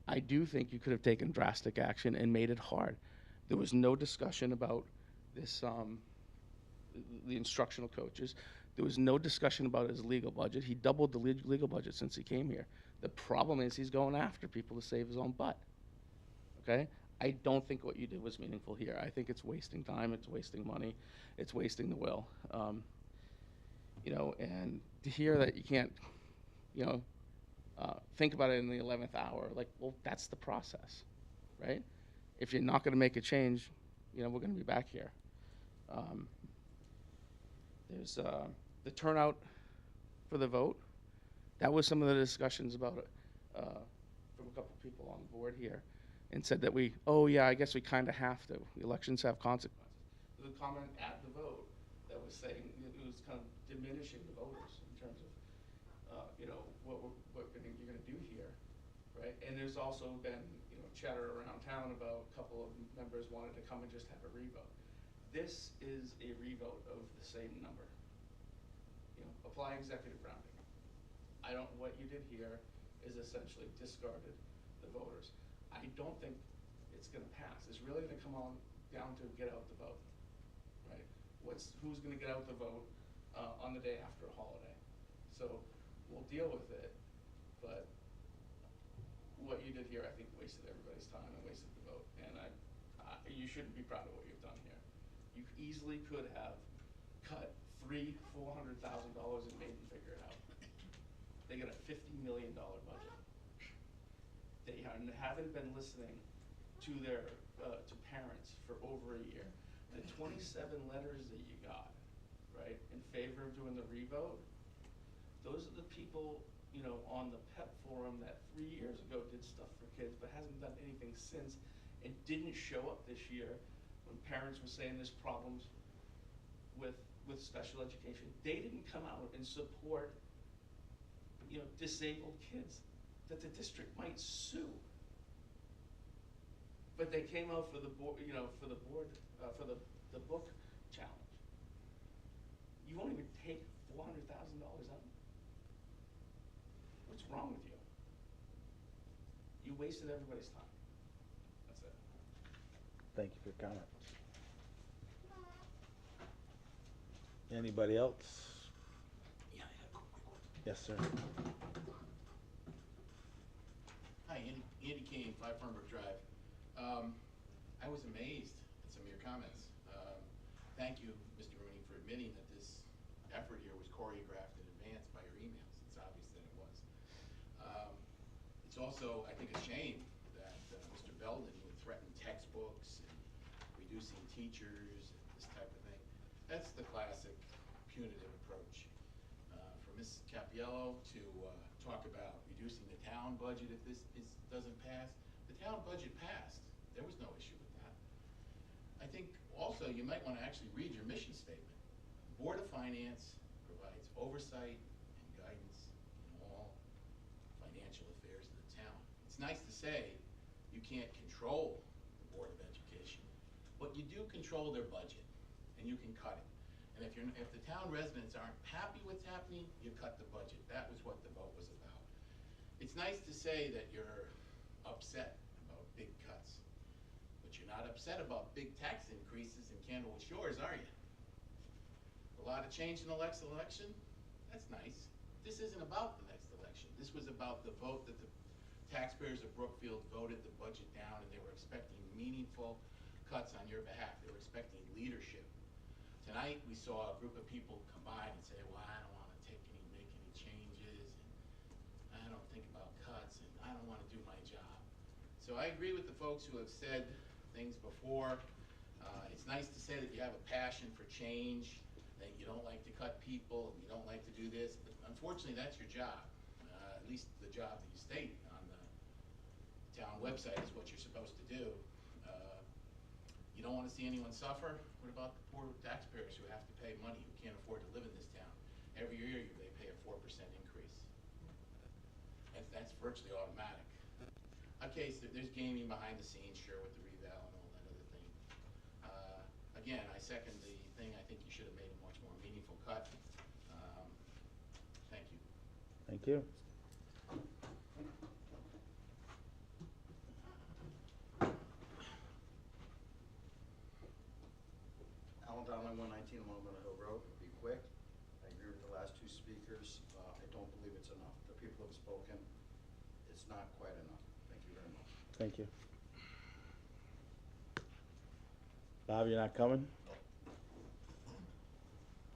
I do think you could have taken drastic action and made it hard. There was no discussion about this, the instructional coaches. There was no discussion about his legal budget. He doubled the legal budget since he came here. The problem is he's going after people to save his own butt, okay? I don't think what you did was meaningful here. I think it's wasting time, it's wasting money, it's wasting the will. And to hear that you can't, think about it in the 11th hour, well, that's the process, right? If you're not going to make a change, we're going to be back here. There's the turnout for the vote. That was some of the discussions about it from a couple people on the board here, and said that I guess we kind of have to. The elections have consequences. There was a comment at the vote that was saying it was kind of diminishing the voters in terms of, what right? And there's also been, chatter around town about a couple of members wanted to come and just have a revote. This is a revote of the same number. Apply executive rounding. What you did here is essentially discarded the voters. I don't think it's gonna pass. It's really gonna come on down to get out the vote, right? Who's gonna get out the vote on the day after a holiday? So we'll deal with it, but what you did here, I think, wasted everybody's time and wasted the vote. And you shouldn't be proud of what you've done here. You easily could have cut $400,000 and made them figure it out. They got a $50 million budget. They haven't been listening to their to parents for over a year. The 27 letters that you got, right, in favor of doing the revote, those are the people, on the PEP forum that 3 years ago did stuff for kids but hasn't done anything since, and didn't show up this year when parents were saying there's problems with special education. They didn't come out and support, disabled kids that the district might sue. But they came out for the board, for the book challenge. You won't even take $400,000 out. What's wrong with you? You wasted everybody's time. That's it. Thank you for your comment. Anybody else? Yeah, I had a quick one. Yes, sir. Hi, Andy Kane, 5 Fernbrook Drive. I was amazed at some of your comments. Thank you, Mr. Rooney, for admitting that this effort here was choreographed in advance by your emails. It's obvious that it was. It's also, I think, a shame that Mr. Belden would threaten textbooks and reducing teachers and this type of thing. That's the classic punitive approach. For Ms. Capiello to talk about reducing the town budget if this doesn't pass. The town budget passed. There was no issue with that. I think also you might want to actually read your mission statement. The Board of Finance provides oversight and guidance in all financial affairs of the town. It's nice to say you can't control the Board of Education, but you do control their budget, and you can cut it. And if the town residents aren't happy with what's happening, you cut the budget. That was what the vote was about. It's nice to say that you're upset about big cuts, but you're not upset about big tax increases in Candlewood Shores, are you? A lot of change in the next election? That's nice. This isn't about the next election. This was about the vote that the taxpayers of Brookfield voted the budget down, and they were expecting meaningful cuts on your behalf. They were expecting leadership. Tonight, we saw a group of people come by and say, well, I don't want to make any changes, and I don't think about cuts, and I don't want to do my job. So I agree with the folks who have said things before. It's nice to say that you have a passion for change, that you don't like to cut people, you don't like to do this, but unfortunately, that's your job. At least the job that you state on the town website is what you're supposed to do. You don't want to see anyone suffer? What about the poor taxpayers who have to pay money, who can't afford to live in this town? Every year they pay a 4% increase. That's virtually automatic. Okay, so there's gaming behind the scenes, sure, with the reval and all that other thing. Again, I second the thing. I think you should have made a much more meaningful cut. Thank you. Thank you. Alan Donnelly, 119 Longmeadow Hill Road. It'll be quick. I agree with the last two speakers. I don't believe it's enough. The people have spoken. It's not quite enough. Thank you very much. Thank you. Bob, you're not coming?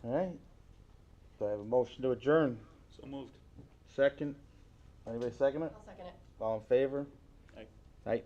All right. Do I have a motion to adjourn? So moved. Second? Anybody second it? I'll second it. All in favor? Aye. Aye.